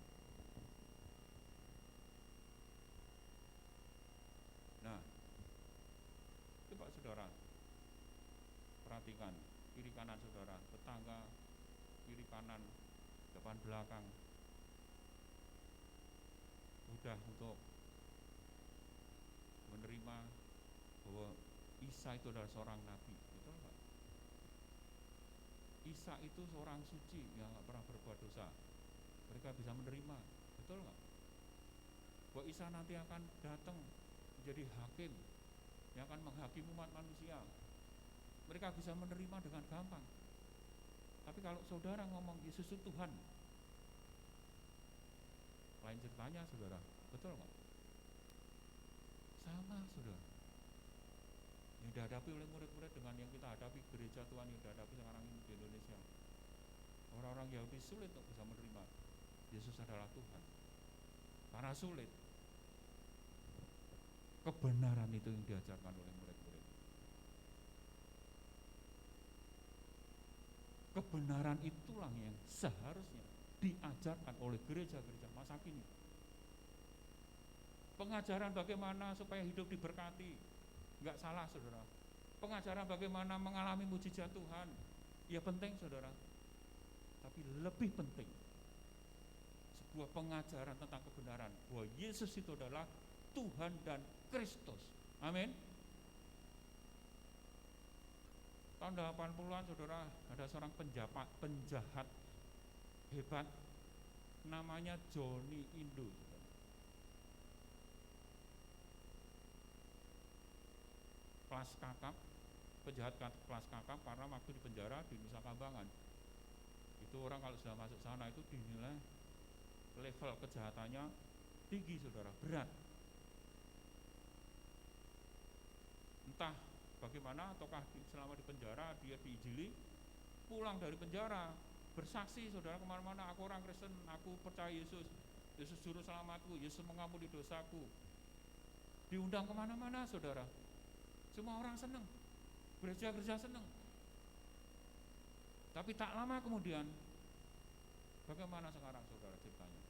Nah, coba saudara perhatikan kiri kanan saudara, tetangga, kiri kanan, depan belakang, mudah untuk menerima bahwa Isa itu adalah seorang nabi, betul enggak? Isa itu seorang suci yang enggak pernah berbuat dosa. Mereka bisa menerima, betul enggak? Bahwa Isa nanti akan datang menjadi hakim yang akan menghakimi umat manusia. Mereka bisa menerima dengan gampang. Tapi kalau saudara ngomong Yesus itu Tuhan, lain ceritanya, saudara, betul enggak? Sama, saudara. Yang dihadapi oleh murid-murid dengan yang kita hadapi, gereja Tuhan yang dihadapi sekarang ini di Indonesia. Orang-orang Yahudi sulit untuk bisa menerima Yesus adalah Tuhan. Karena sulit. Kebenaran itu yang diajarkan oleh murid-murid. Kebenaran itulah yang seharusnya diajarkan oleh gereja-gereja masa kini. Pengajaran bagaimana supaya hidup diberkati, enggak salah, saudara. Pengajaran bagaimana mengalami mujizat Tuhan, ya penting, saudara. Tapi lebih penting sebuah pengajaran tentang kebenaran bahwa Yesus itu adalah Tuhan dan Kristus. Amin. Tahun 80-an, saudara, ada seorang penjahat hebat namanya Johnny Indo. Kelas kakap, penjahat kelas kakap karena waktu di penjara di Nusa Kambangan. Itu orang kalau sudah masuk sana itu dinilai level kejahatannya tinggi, saudara, berat. Entah bagaimana, ataukah selama di penjara dia diinjili, pulang dari penjara bersaksi, saudara, kemana-mana, aku orang Kristen, aku percaya Yesus, Yesus juru selamatku, Yesus mengampuni dosaku. Diundang kemana-mana, saudara, semua orang senang, gereja-gereja senang. Tapi tak lama kemudian, bagaimana sekarang, saudara, ceritanya?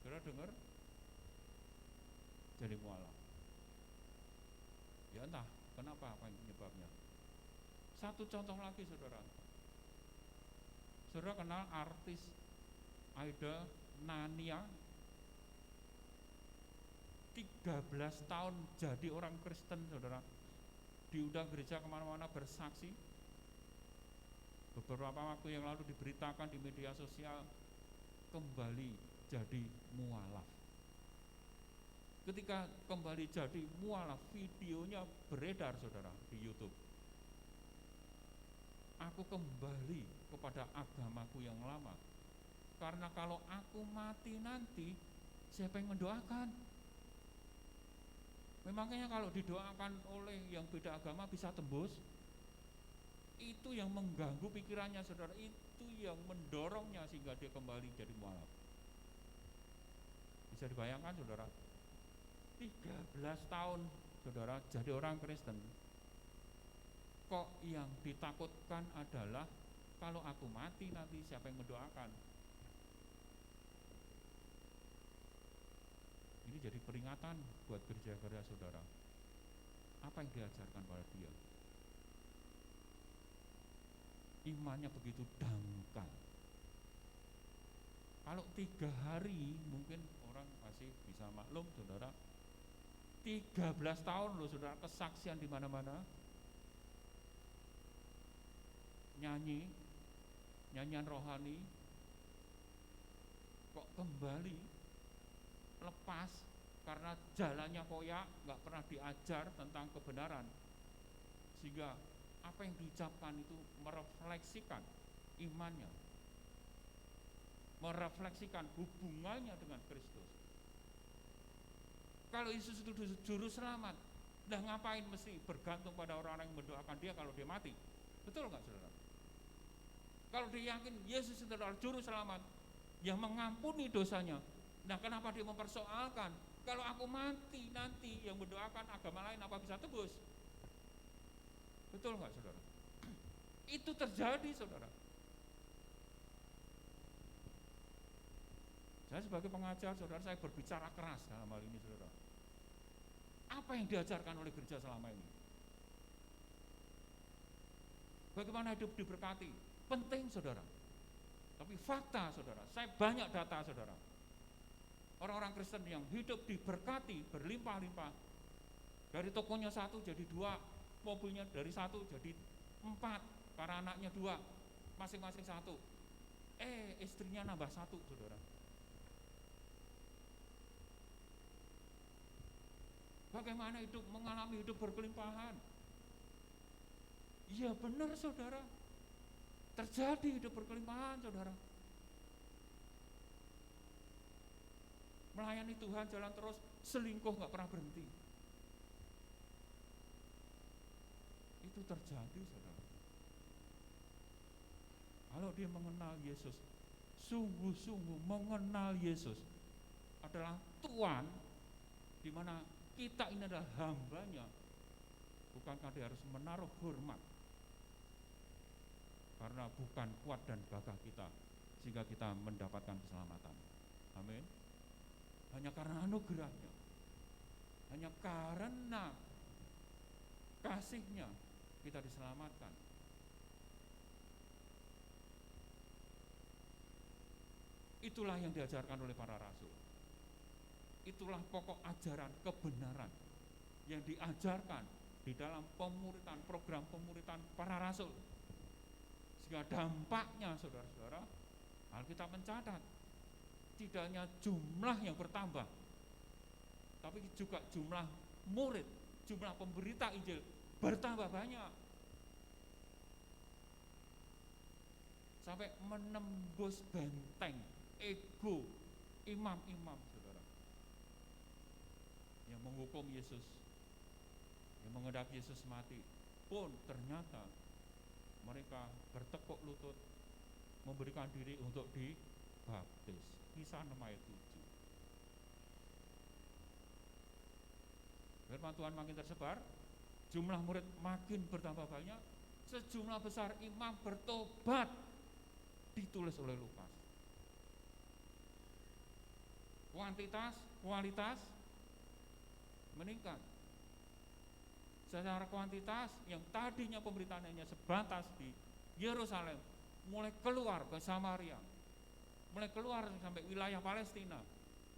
Saudara dengar? Jadi mualaf. Ya entah kenapa, apa yang penyebabnya. Satu contoh lagi, saudara. Saudara kenal artis Aida Nania? 13 tahun jadi orang Kristen, saudara. Diundang gereja kemana-mana bersaksi. Beberapa waktu yang lalu diberitakan di media sosial kembali jadi mualaf. Ketika kembali jadi mualaf, videonya beredar, saudara, di YouTube. Aku kembali kepada agamaku yang lama, karena kalau aku mati nanti, siapa yang mendoakan? Memangnya kalau didoakan oleh yang beda agama bisa tembus? Itu yang mengganggu pikirannya, saudara. Itu yang mendorongnya sehingga dia kembali jadi mualaf. Bisa dibayangkan, saudara, 13 tahun saudara jadi orang Kristen, kok yang ditakutkan adalah kalau aku mati nanti siapa yang mendoakan? Ini jadi peringatan buat gereja-gereja, saudara. Apa yang diajarkan pada dia? Imannya begitu dangkal. Kalau 3 hari mungkin orang masih bisa maklum, saudara. 13 tahun loh, saudara, kesaksian di mana-mana. Nyanyian rohani, kok kembali lepas karena jalannya koyak, nggak pernah diajar tentang kebenaran, sehingga apa yang diucapkan itu merefleksikan imannya, merefleksikan hubungannya dengan Kristus. Kalau Yesus itu juru selamat, dah ngapain mesti bergantung pada orang-orang yang mendoakan dia kalau dia mati? Betul nggak, saudara? Kalau dia yakin Yesus itu adalah juru selamat yang mengampuni dosanya, nah kenapa dia mempersoalkan kalau aku mati nanti yang mendoakan agama lain apa bisa tebus? Betul nggak, saudara? Itu terjadi, saudara. Saya sebagai pengajar, saudara, saya berbicara keras dalam hal ini, saudara. Apa yang diajarkan oleh gereja selama ini? Bagaimana hidup diberkati? Penting, saudara. Tapi fakta, saudara, saya banyak data, saudara. Orang-orang Kristen yang hidup diberkati berlimpah-limpah, dari tokonya 1 jadi 2, mobilnya dari 1 jadi 4, para anaknya 2, masing-masing 1. Istrinya nambah 1, saudara. Bagaimana hidup mengalami hidup berkelimpahan? Iya benar, saudara. Terjadi hidup berkelimpahan, saudara. Melayani Tuhan jalan terus, selingkuh nggak pernah berhenti. Itu terjadi, saudara. Kalau dia mengenal Yesus, sungguh-sungguh mengenal Yesus adalah Tuhan, di mana kita ini adalah hambanya, bukankah dia harus menaruh hormat? Karena bukan kuat dan gagah kita sehingga kita mendapatkan keselamatan. Amin. Hanya karena anugerahnya, hanya karena kasihnya kita diselamatkan. Itulah yang diajarkan oleh para rasul. Itulah pokok ajaran kebenaran yang diajarkan di dalam pemuritan, program pemuritan para rasul. Sehingga dampaknya, saudara-saudara, Alkitab mencatat tidak hanya jumlah yang bertambah, tapi juga jumlah murid, jumlah pemberita Injil bertambah banyak, sampai menembus benteng ego imam-imam, saudara, yang menghukum Yesus, yang menghendaki Yesus mati, pun ternyata mereka bertekuk lutut memberikan diri untuk dibaptis. Kisah 6 ayat 7. Firman Tuhan makin tersebar, jumlah murid makin bertambah banyak, sejumlah besar imam bertobat, ditulis oleh Lukas. Kuantitas, kualitas meningkat. Secara kuantitas yang tadinya pemberitaannya sebatas di Yerusalem, mulai keluar ke Samaria, mulai keluar sampai wilayah Palestina,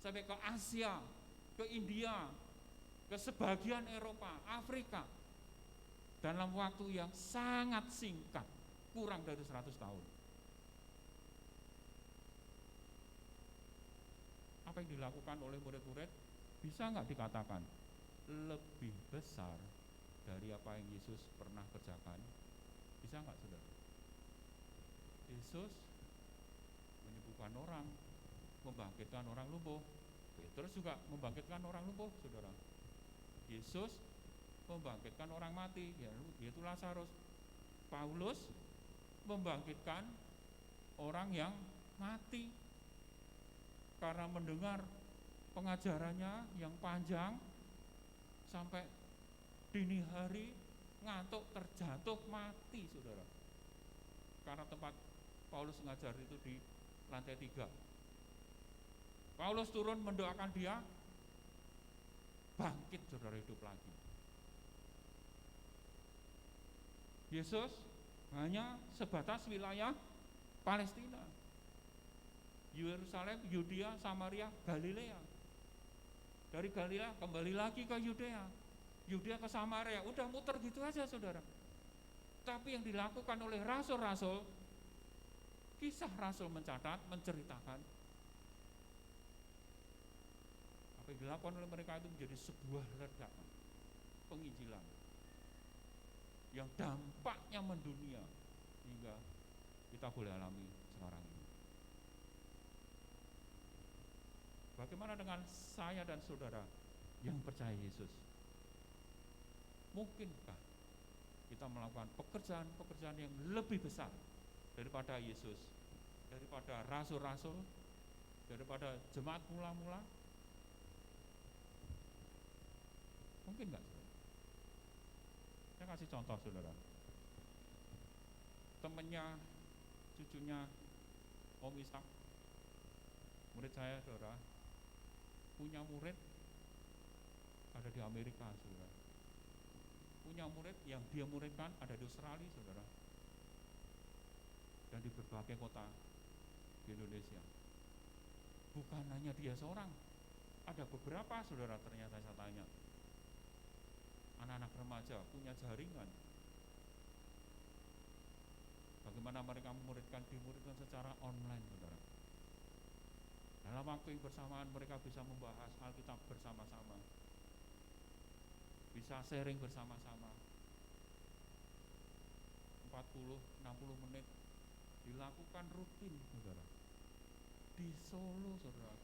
sampai ke Asia, ke ke India, ke sebagian Eropa, Afrika, dalam waktu yang sangat singkat, kurang dari 100 tahun. Apa yang dilakukan oleh murid-murid bisa nggak dikatakan lebih besar dari apa yang Yesus pernah kerjakan? Bisa nggak, saudara? Yesus menyembuhkan orang, membangkitkan orang lumpuh. Petrus juga membangkitkan orang lumpuh, saudara. Yesus membangkitkan orang mati, yaitu Lazarus. Paulus membangkitkan orang yang mati karena mendengar pengajarannya yang panjang sampai dini hari, ngantuk, terjatuh, mati, saudara. Karena tempat Paulus mengajar itu di lantai 3. Paulus turun mendoakan dia, bangkit, saudara, hidup lagi. Yesus hanya sebatas wilayah Palestina, Yerusalem, Yudea, Samaria, Galilea. Dari Galilea kembali lagi ke Yudea, Yudea ke Samaria, udah muter gitu aja, saudara. Tapi yang dilakukan oleh rasul-rasul, kisah rasul mencatat, menceritakan apa yang dilakukan oleh mereka itu menjadi sebuah ledakan penginjilan yang dampaknya mendunia hingga kita boleh alami sekarang ini. Bagaimana dengan saya dan saudara yang percaya Yesus? Mungkinkah kita melakukan pekerjaan-pekerjaan yang lebih besar daripada Yesus, daripada rasul-rasul, daripada jemaat mula-mula? Mungkin enggak, saudara? Saya kasih contoh, saudara. Temannya, cucunya Om Ishak, murid saya, saudara, punya murid ada di Amerika, saudara. Punya murid yang dia muridkan ada di Australia, saudara, dan di berbagai kota di Indonesia. Bukan hanya dia seorang, ada beberapa, saudara, ternyata saya tanya. Anak-anak remaja punya jaringan. Bagaimana mereka dimurikkan secara online, saudara. Dalam waktu yang bersamaan mereka bisa membahas Alkitab bersama-sama, bisa sharing bersama-sama. 40-60 menit dilakukan rutin, saudara. Di Solo, saudara.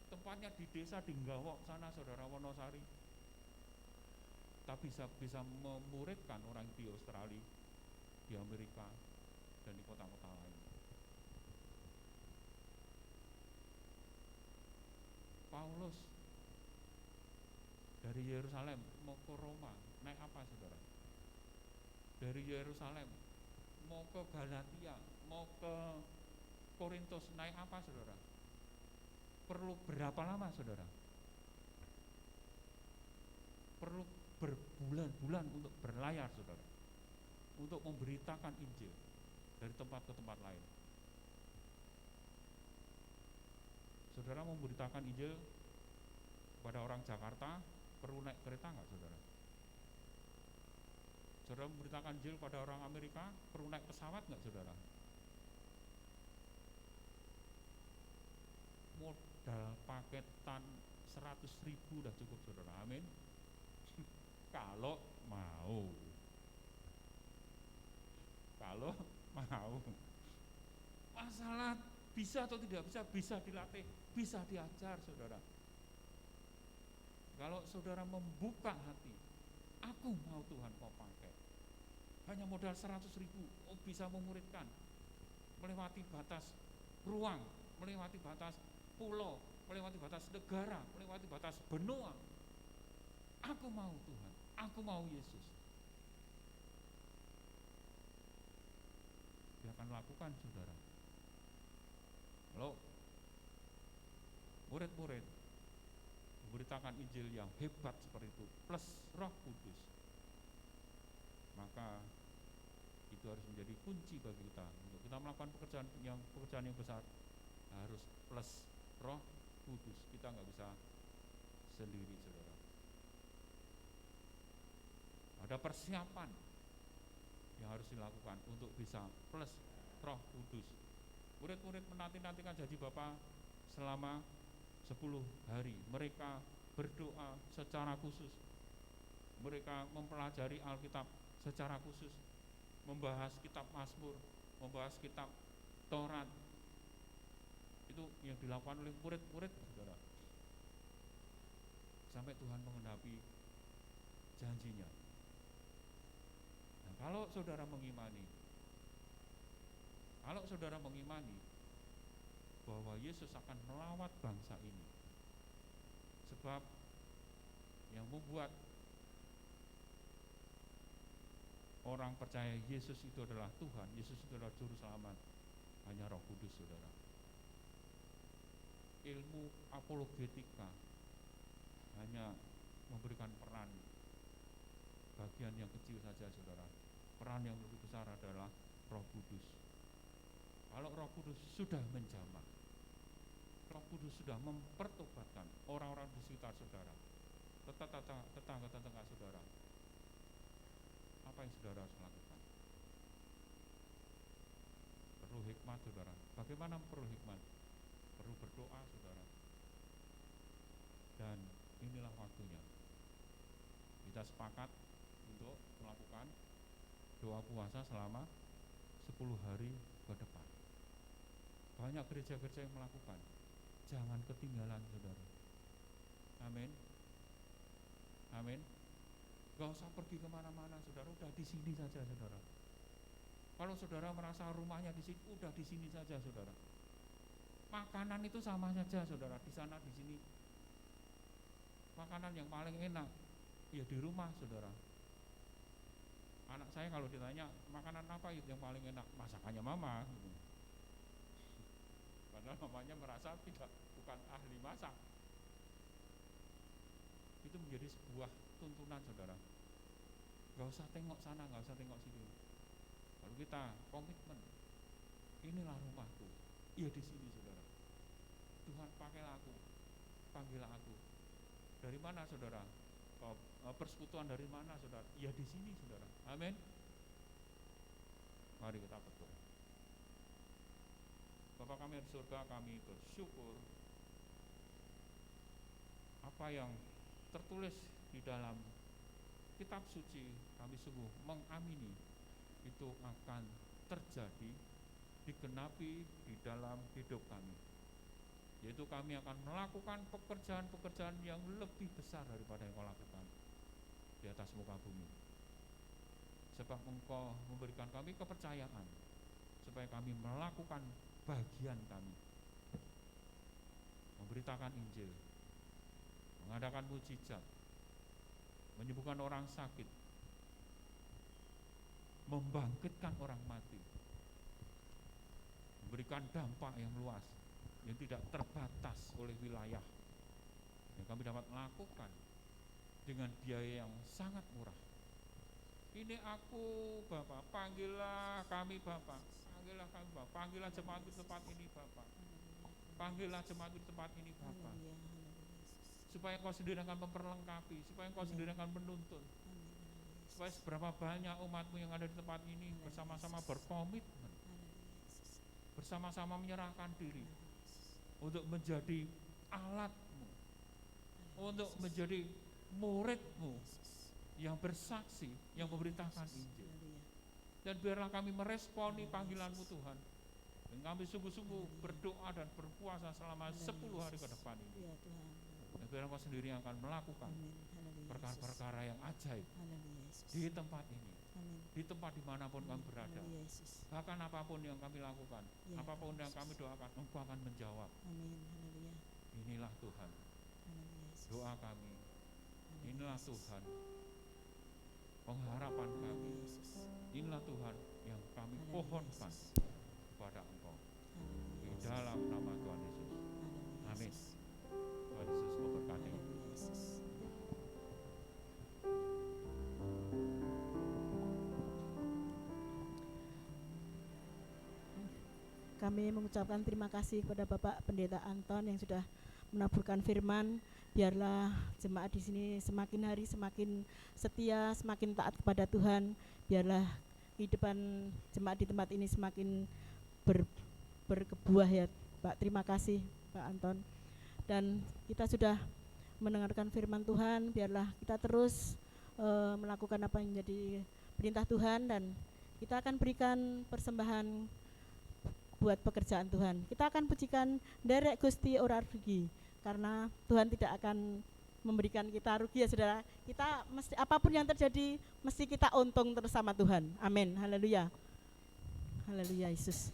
Tempatnya di desa di Nggawok sana, saudara, Wonosari. Tapi bisa memuridkan orang di Australia, di Amerika, dan di kota-kota lain. Paulus dari Yerusalem mau ke Roma, naik apa, saudara? Dari Yerusalem mau ke Galatia, mau ke Korintus, naik apa, saudara? Perlu berapa lama, saudara? Perlu berbulan-bulan untuk berlayar, saudara, untuk memberitakan Injil dari tempat ke tempat lain. Saudara memberitakan Injil kepada orang Jakarta, perlu naik kereta nggak, saudara? Saudara memberitakan Injil pada orang Amerika, perlu naik pesawat nggak, saudara? Modal paketan 100.000 udah cukup, saudara. Amin. Kalau mau, masalah bisa atau tidak bisa dilatih, bisa diajar, saudara. Kalau saudara membuka hati, aku mau Tuhan kau pakai, hanya modal 100.000, bisa memuridkan, melewati batas ruang, melewati batas pulau, melewati batas negara, melewati batas benua. Aku mau Tuhan, aku mau Yesus. Dia akan lakukan, saudara. Kalau murid-murid memberitakan Injil yang hebat seperti itu, plus Roh Kudus, maka itu harus menjadi kunci bagi kita untuk kita melakukan pekerjaan yang besar. Harus plus Roh Kudus. Kita nggak bisa sendiri, saudara. Ada persiapan yang harus dilakukan untuk bisa plus Roh Kudus. Murid-murid menanti-nantikan janji Bapa selama 10 hari. Mereka berdoa secara khusus. Mereka mempelajari Alkitab secara khusus, membahas kitab Mazmur, membahas kitab Taurat. Itu yang dilakukan oleh murid-murid, saudara. Sampai Tuhan menggenapi janjinya. Nah, kalau saudara mengimani bahwa Yesus akan melawat bangsa ini, sebab yang membuat orang percaya Yesus itu adalah Tuhan, Yesus itu adalah Juru Selamat, hanya Roh Kudus, saudara. Ilmu apologetika hanya memberikan peran bagian yang kecil saja, saudara. Peran yang lebih besar adalah Roh Kudus. Kalau Roh Kudus sudah menjamah, Roh Kudus sudah mempertobatkan orang-orang di sekitar saudara, tetangga-tetangga saudara, apa yang saudara harus lakukan? Perlu hikmat, saudara. Bagaimana perlu hikmat? Perlu berdoa, saudara. Dan inilah waktunya kita sepakat untuk melakukan doa puasa selama 10 hari ke depan. Banyak gereja-gereja yang melakukan. Jangan ketinggalan, saudara. Amin. Amin. Gak usah pergi kemana-mana, saudara. Udah di sini saja, saudara. Kalau saudara merasa rumahnya di sini, udah di sini saja, saudara. Makanan itu sama saja, saudara. Di sana, di sini. Makanan yang paling enak ya di rumah, saudara. Anak saya kalau ditanya makanan apa itu yang paling enak, masakannya mama gitu. Padahal mamanya merasa bukan ahli masak. Itu menjadi sebuah tuntunan, saudara. Gak usah tengok sana, gak usah tengok sini. Kalau kita komitmen, inilah rumahku, iya di sini, saudara. Tuhan pakailah aku, panggillah aku. Dari mana, saudara? Persekutuan dari mana, saudara? Iya di sini, saudara. Amin. Mari kita berdoa. Bapa kami di surga, kami bersyukur apa yang tertulis di dalam kitab suci, kami sungguh mengamini itu akan terjadi, digenapi di dalam hidup kami, yaitu kami akan melakukan pekerjaan-pekerjaan yang lebih besar daripada yang Kau lakukan di atas muka bumi, sebab Engkau memberikan kami kepercayaan supaya kami melakukan bagian kami, memberitakan Injil, mengadakan mujizat, menyembuhkan orang sakit, membangkitkan orang mati, memberikan dampak yang luas yang tidak terbatas oleh wilayah, yang kami dapat melakukan dengan biaya yang sangat murah. Ini aku, Bapak, panggillah kami, Bapak, panggillah kami, Bapak, panggillah jemaat di tempat ini, Bapak, panggillah jemaat di tempat ini, Bapak, supaya Engkau sendiri akan memperlengkapi, supaya Engkau sendiri akan menuntun, supaya seberapa banyak umat-Mu yang ada di tempat ini bersama-sama berkomitmen, bersama-sama menyerahkan diri untuk menjadi alat-Mu, untuk menjadi murid-Mu yang bersaksi, yang memberitakan Injil. Dan biarlah kami meresponi panggilan-Mu, Tuhan. Dan kami sungguh-sungguh berdoa dan berpuasa selama 10 hari ke depan ini. Dan biarlah Engkau sendiri yang akan melakukan perkara-perkara yang ajaib di tempat ini, di tempat dimanapun kami berada. Bahkan apapun yang kami lakukan, apapun yang kami doakan, Engkau akan menjawab. Inilah Tuhan doa kami, inilah Tuhan pengharapan kami, inilah Tuhan yang kami pohonkan kepada Engkau di dalam nama Tuhan Yesus. Amin. Tuhan Yesus memberkati. Kami mengucapkan terima kasih kepada Bapak Pendeta Anton yang sudah menaburkan firman. Biarlah jemaat di sini semakin hari semakin setia, semakin taat kepada Tuhan. Biarlah kehidupan jemaat di tempat ini semakin berkebuah ya Pak. Terima kasih Pak Anton. Dan kita sudah mendengarkan firman Tuhan, biarlah kita terus melakukan apa yang menjadi perintah Tuhan, dan kita akan berikan persembahan buat pekerjaan Tuhan. Kita akan pujikan Derek Gusti ora rugi, karena Tuhan tidak akan memberikan kita rugi ya saudara. Kita mesti, apapun yang terjadi, mesti kita untung terus sama Tuhan. Amin. Haleluya. Haleluya Yesus.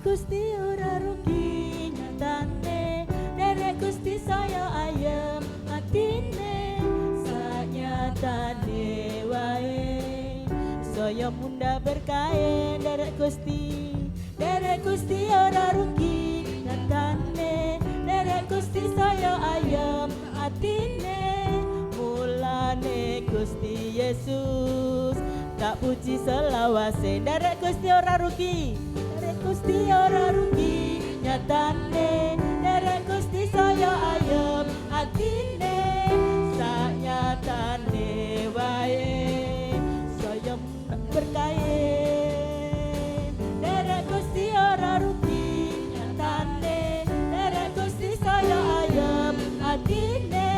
Gusti ora rugi nyatane, derek Gusti saya ayem atine, sanyatane wae saya munda berkae, derek Gusti ora rugi nyatane, derek Gusti saya ayem atine, mulane Gusti Yesus tak puji selawase, derek Gusti ora rugi, Gusti ora rugi nyatane, derek Gusti saya ayem atine, sanyatane wae saya berkae, derek Gusti ora rugi nyatane, derek Gusti saya ayem atine,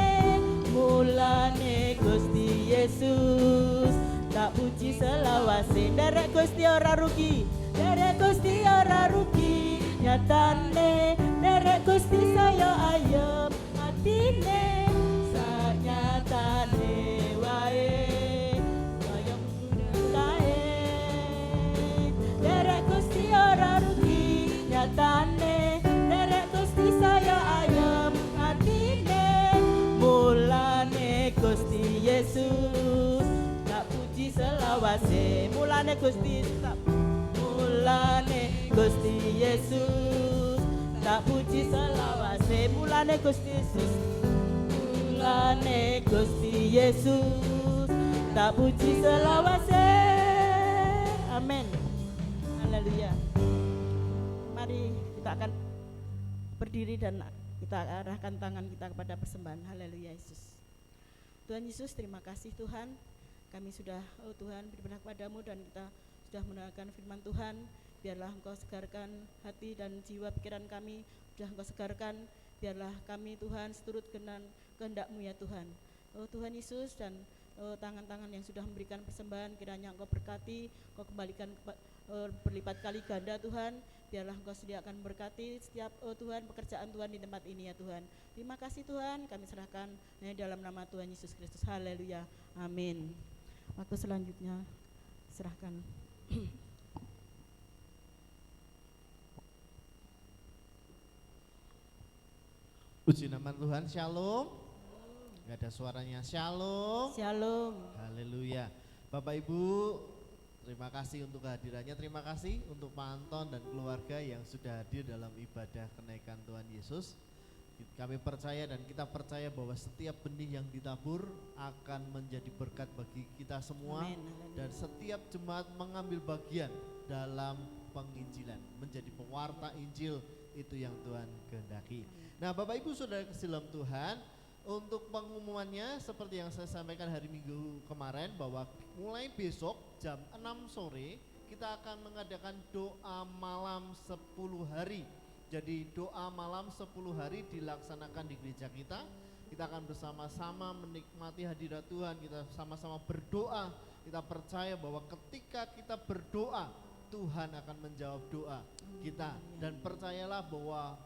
mulane Gusti Yesus tak puji selawase, derek Gusti ora rugi, derek Gusti ora rugi nyatane, derek Gusti saya ayem atine, sanyatane wae saya berkae, derek Gusti ora rugi nyatane, derek Gusti saya ayem atine, mulane Gusti Yesus tak puji selawase, mulane Gusti tak, mulane Gusti Yesus tak puji selawase, mulane Gusti Yesus, mulane Gusti Yesus tak puji selawase. Amin. Haleluya. Mari kita akan berdiri dan kita arahkan tangan kita kepada persembahan. Haleluya Yesus. Tuhan Yesus, terima kasih Tuhan. Kami sudah, oh Tuhan, beribadah kepadamu dan kita sudah mendengarkan firman Tuhan. Biarlah Engkau segarkan hati dan jiwa pikiran kami, sudah Engkau segarkan. Biarlah kami Tuhan seturut dengan kehendak-Mu ya Tuhan. Oh Tuhan Yesus, dan tangan-tangan yang sudah memberikan persembahan, kiranya Engkau berkati, Engkau kembalikan berlipat kali ganda Tuhan. Biarlah Engkau sediakan berkati setiap Tuhan pekerjaan Tuhan di tempat ini ya Tuhan. Terima kasih Tuhan, kami serahkan dalam nama Tuhan Yesus Kristus. Haleluya. Amin. Waktu selanjutnya serahkan. Puji nama Tuhan, shalom. Gak ada suaranya, shalom. Shalom. Haleluya. Bapak Ibu, terima kasih untuk kehadirannya. Terima kasih untuk Pak Anton dan keluarga yang sudah hadir dalam ibadah kenaikan Tuhan Yesus. Kami percaya dan kita percaya bahwa setiap benih yang ditabur akan menjadi berkat bagi kita semua. Amen. Dan setiap jemaat mengambil bagian dalam penginjilan, menjadi pewarta Injil, itu yang Tuhan kehendaki. Nah Bapak Ibu Saudara kasih dalam Tuhan, untuk pengumumannya seperti yang saya sampaikan hari Minggu kemarin, bahwa mulai besok jam 6 sore kita akan mengadakan doa malam 10 hari. Jadi doa malam 10 hari dilaksanakan di gereja kita. Kita akan bersama-sama menikmati hadirat Tuhan, kita sama-sama berdoa. Kita percaya bahwa ketika kita berdoa, Tuhan akan menjawab doa kita. Dan percayalah bahwa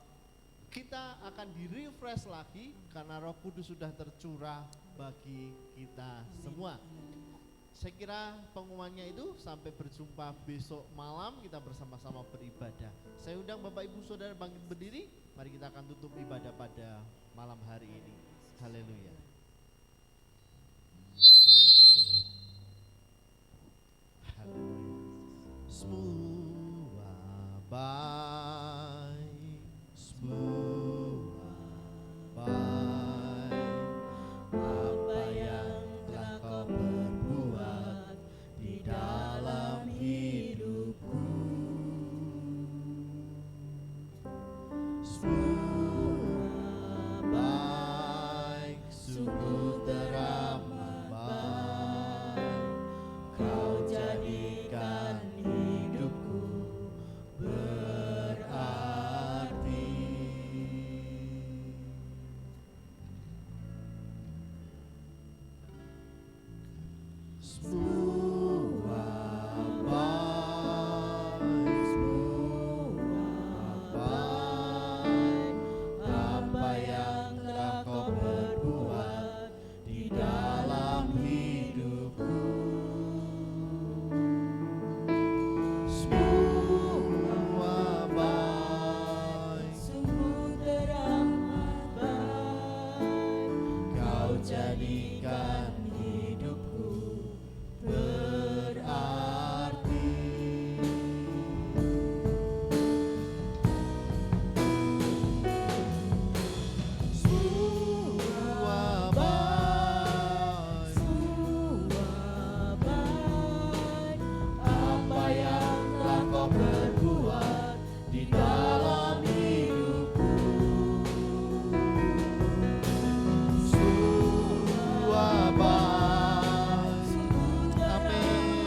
kita akan di-refresh lagi karena Roh Kudus sudah tercurah bagi kita semua. Saya kira pengumumannya itu sampai berjumpa besok malam, kita bersama-sama beribadah. Saya undang Bapak Ibu Saudara bangkit berdiri, mari kita akan tutup ibadah pada malam hari ini. Haleluya. Haleluya. Semua baik, semua Semua baik, apa yang telah kau perbuat di dalam hidupku. Semua baik, Sungguh teramat baik, kau jadikan hidupku berarti. Semua baik, semua baik, apa yang telah kau perbuat di dalam hidupku. Semua baik, amin,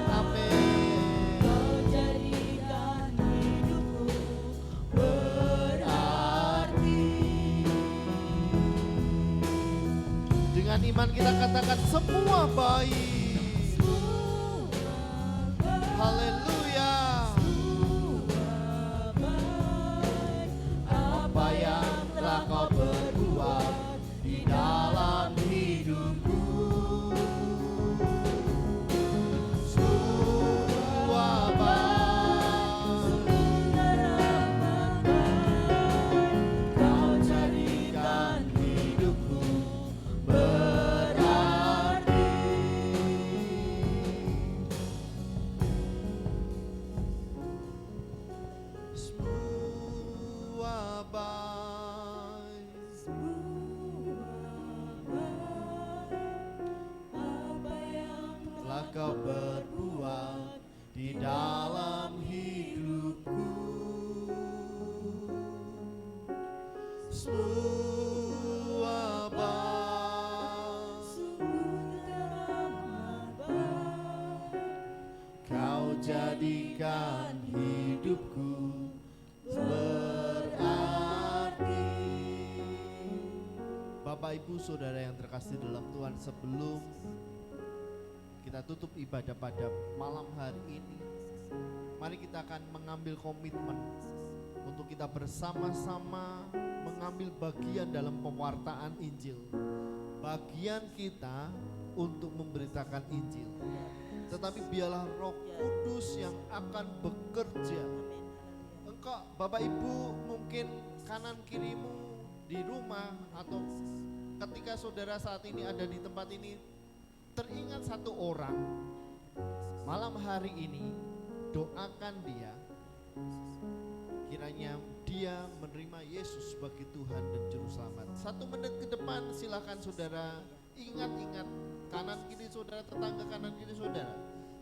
amin. kau jadikan hidupku Berarti dengan iman kita katakan semua baik. Haleluya. Apa yang telah kau perbuat di dalam hidupku. Semua baik, kau jadikan hidupku berarti. Semua baik, apa yang telah kau perbuat di dalam hidupku. Semua baik, kau jadikan hidupku berarti. Bapak Ibu Saudara yang terkasih dalam Tuhan, sebelum kita tutup ibadah pada malam hari ini, mari kita akan mengambil komitmen untuk kita bersama-sama mengambil bagian dalam pewartaan Injil. Bagian kita untuk memberitakan Injil. Tetapi biarlah Roh Kudus yang akan bekerja. Engkau Bapak Ibu mungkin kanan kirimu di rumah atau ketika saudara saat ini ada di tempat ini teringat satu orang, malam hari ini doakan dia, kiranya dia menerima Yesus sebagai Tuhan dan Juru Selamat. 1 menit ke depan silakan saudara ingat-ingat kanan kiri saudara, tetangga kanan kiri saudara,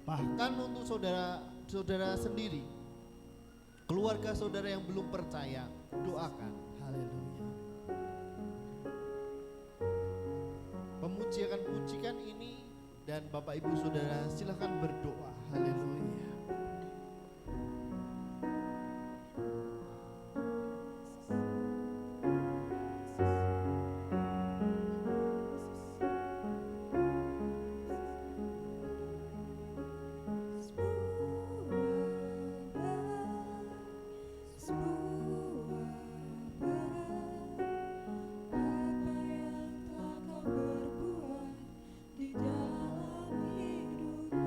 bahkan untuk saudara sendiri, keluarga saudara yang belum percaya, doakan. Haleluya. Pemuji akan pujikan ini dan Bapak Ibu Saudara silakan berdoa. Haleluya. di dalam hidupku.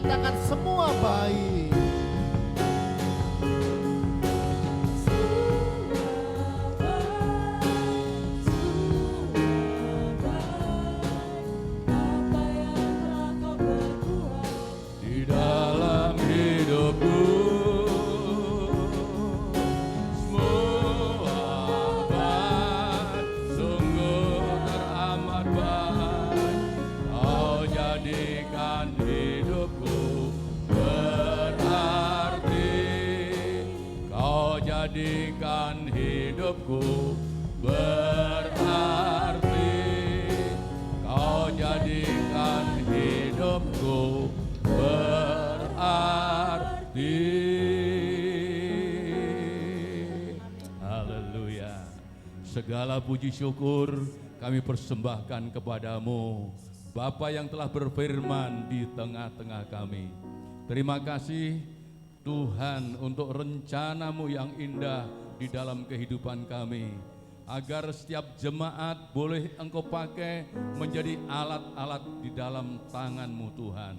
katakan semua baik. Di dalam hidupku semua baik, sungguh teramat baik. Kau jadikan hidupku berarti, Kau jadikan hidupku berarti, Kau jadikan hidupku berarti. Haleluya. Segala puji syukur kami persembahkan kepadamu, Bapa yang telah berfirman di tengah-tengah kami. Terima kasih Tuhan untuk rencanamu yang indah di dalam kehidupan kami, agar setiap jemaat boleh Engkau pakai menjadi alat-alat di dalam tangan-Mu Tuhan.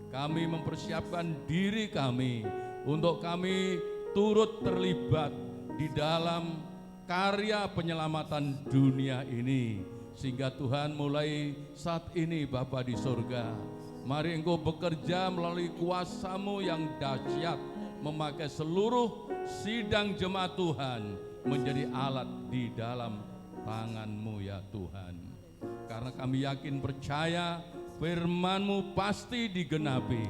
Kami mempersiapkan diri kami untuk kami turut terlibat di dalam karya penyelamatan dunia ini, sehingga Tuhan mulai saat ini Bapa di surga, mari Engkau bekerja melalui kuasa-Mu yang dahsyat, memakai seluruh sidang jemaat Tuhan menjadi alat di dalam tangan-Mu ya Tuhan. Karena kami yakin percaya firman-Mu pasti digenapi.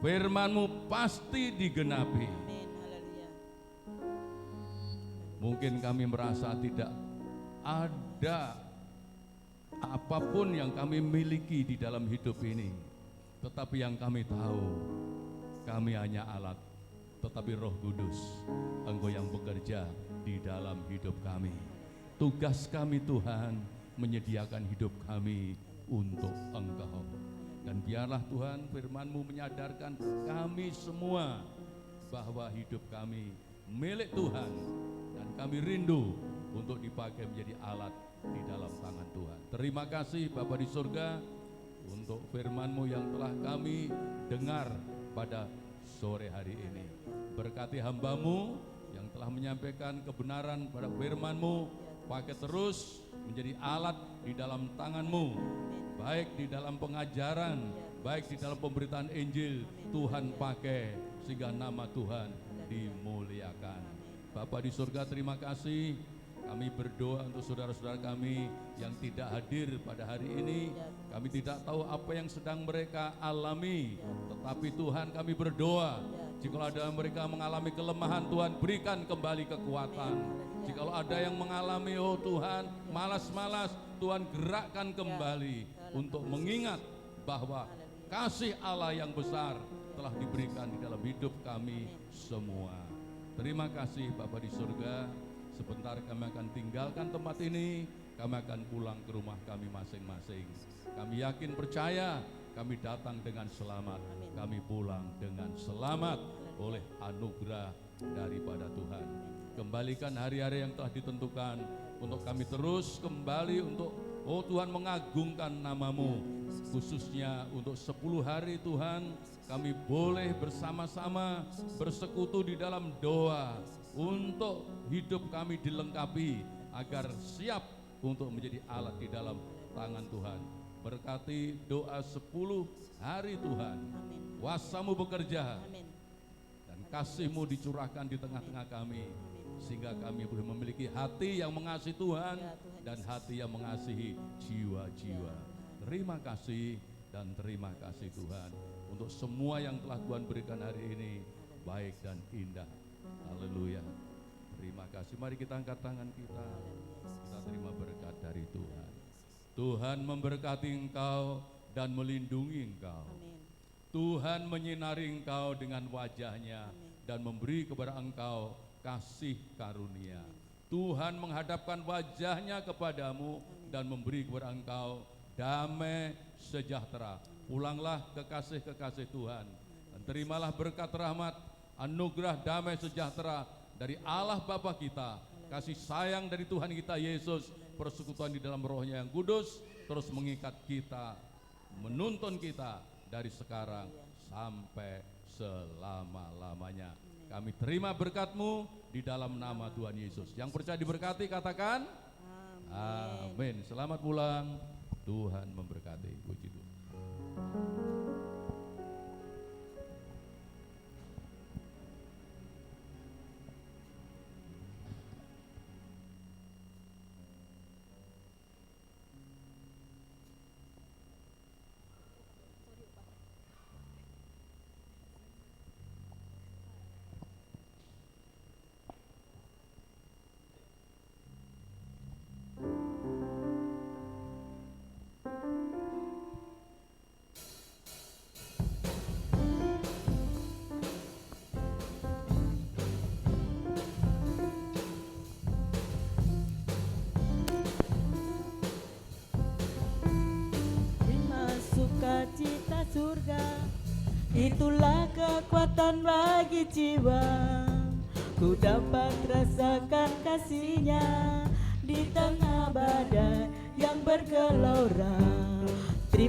Firman-Mu pasti digenapi. Mungkin kami merasa tidak ada apapun yang kami miliki di dalam hidup ini, tetapi yang kami tahu, kami hanya alat, tetapi Roh Kudus, Engkau yang bekerja di dalam hidup kami. Tugas kami Tuhan, menyediakan hidup kami untuk Engkau. Dan biarlah Tuhan firman-Mu menyadarkan kami semua bahwa hidup kami milik Tuhan, dan kami rindu untuk dipakai menjadi alat di dalam tangan Tuhan. Terima kasih Bapa di surga untuk firman-Mu yang telah kami dengar pada sore hari ini. Berkati hamba-Mu yang telah menyampaikan kebenaran pada firman-Mu, pakai terus menjadi alat di dalam tangan-Mu, baik di dalam pengajaran, baik di dalam pemberitaan Injil. Tuhan pakai sehingga nama Tuhan dimuliakan. Bapa di surga, terima kasih. Kami berdoa untuk saudara-saudara kami yang tidak hadir pada hari ini. Kami tidak tahu apa yang sedang mereka alami, tetapi Tuhan kami berdoa, jika ada mereka mengalami kelemahan, Tuhan berikan kembali kekuatan. Jika ada yang mengalami, oh Tuhan, malas-malas, Tuhan gerakkan kembali untuk mengingat bahwa kasih Allah yang besar telah diberikan di dalam hidup kami semua. Terima kasih Bapa di surga. Sebentar kami akan tinggalkan tempat ini, kami akan pulang ke rumah kami masing-masing. Kami yakin percaya, kami datang dengan selamat, kami pulang dengan selamat oleh anugerah daripada Tuhan. Kembalikan hari-hari yang telah ditentukan untuk kami terus kembali untuk, oh Tuhan, mengagungkan nama-Mu. Khususnya untuk 10 hari Tuhan, kami boleh bersama-sama bersekutu di dalam doa untuk hidup kami dilengkapi agar siap untuk menjadi alat di dalam tangan Tuhan. Berkati doa 10 hari Tuhan, kuasa-Mu bekerja, dan kasih-Mu dicurahkan di tengah-tengah kami, sehingga kami boleh memiliki hati yang mengasihi Tuhan dan hati yang mengasihi jiwa-jiwa. Terima kasih dan terima kasih Tuhan untuk semua yang telah Tuhan berikan hari ini, baik dan indah. Haleluya. Terima kasih. Mari kita angkat tangan kita. Kita terima berkat dari Tuhan. Tuhan memberkati engkau dan melindungi engkau. Tuhan menyinari engkau dengan wajah-Nya dan memberi kepada engkau kasih karunia. Tuhan menghadapkan wajah-Nya kepadamu dan memberi kepada engkau damai sejahtera. Pulanglah kekasih-kekasih Tuhan dan terimalah berkat rahmat, anugerah damai sejahtera dari Allah Bapa kita, kasih sayang dari Tuhan kita Yesus, persekutuan di dalam Roh-Nya yang kudus terus mengikat kita, menuntun kita dari sekarang sampai selama-lamanya. Kami terima berkat-Mu di dalam nama Tuhan Yesus. Yang percaya diberkati katakan amin. Selamat pulang, Tuhan memberkati. Puji Tuhan. Sukacita surga, itulah kekuatan bagi jiwa. Ku dapat rasakan kasih-Nya di tengah badai yang bergelora. Terima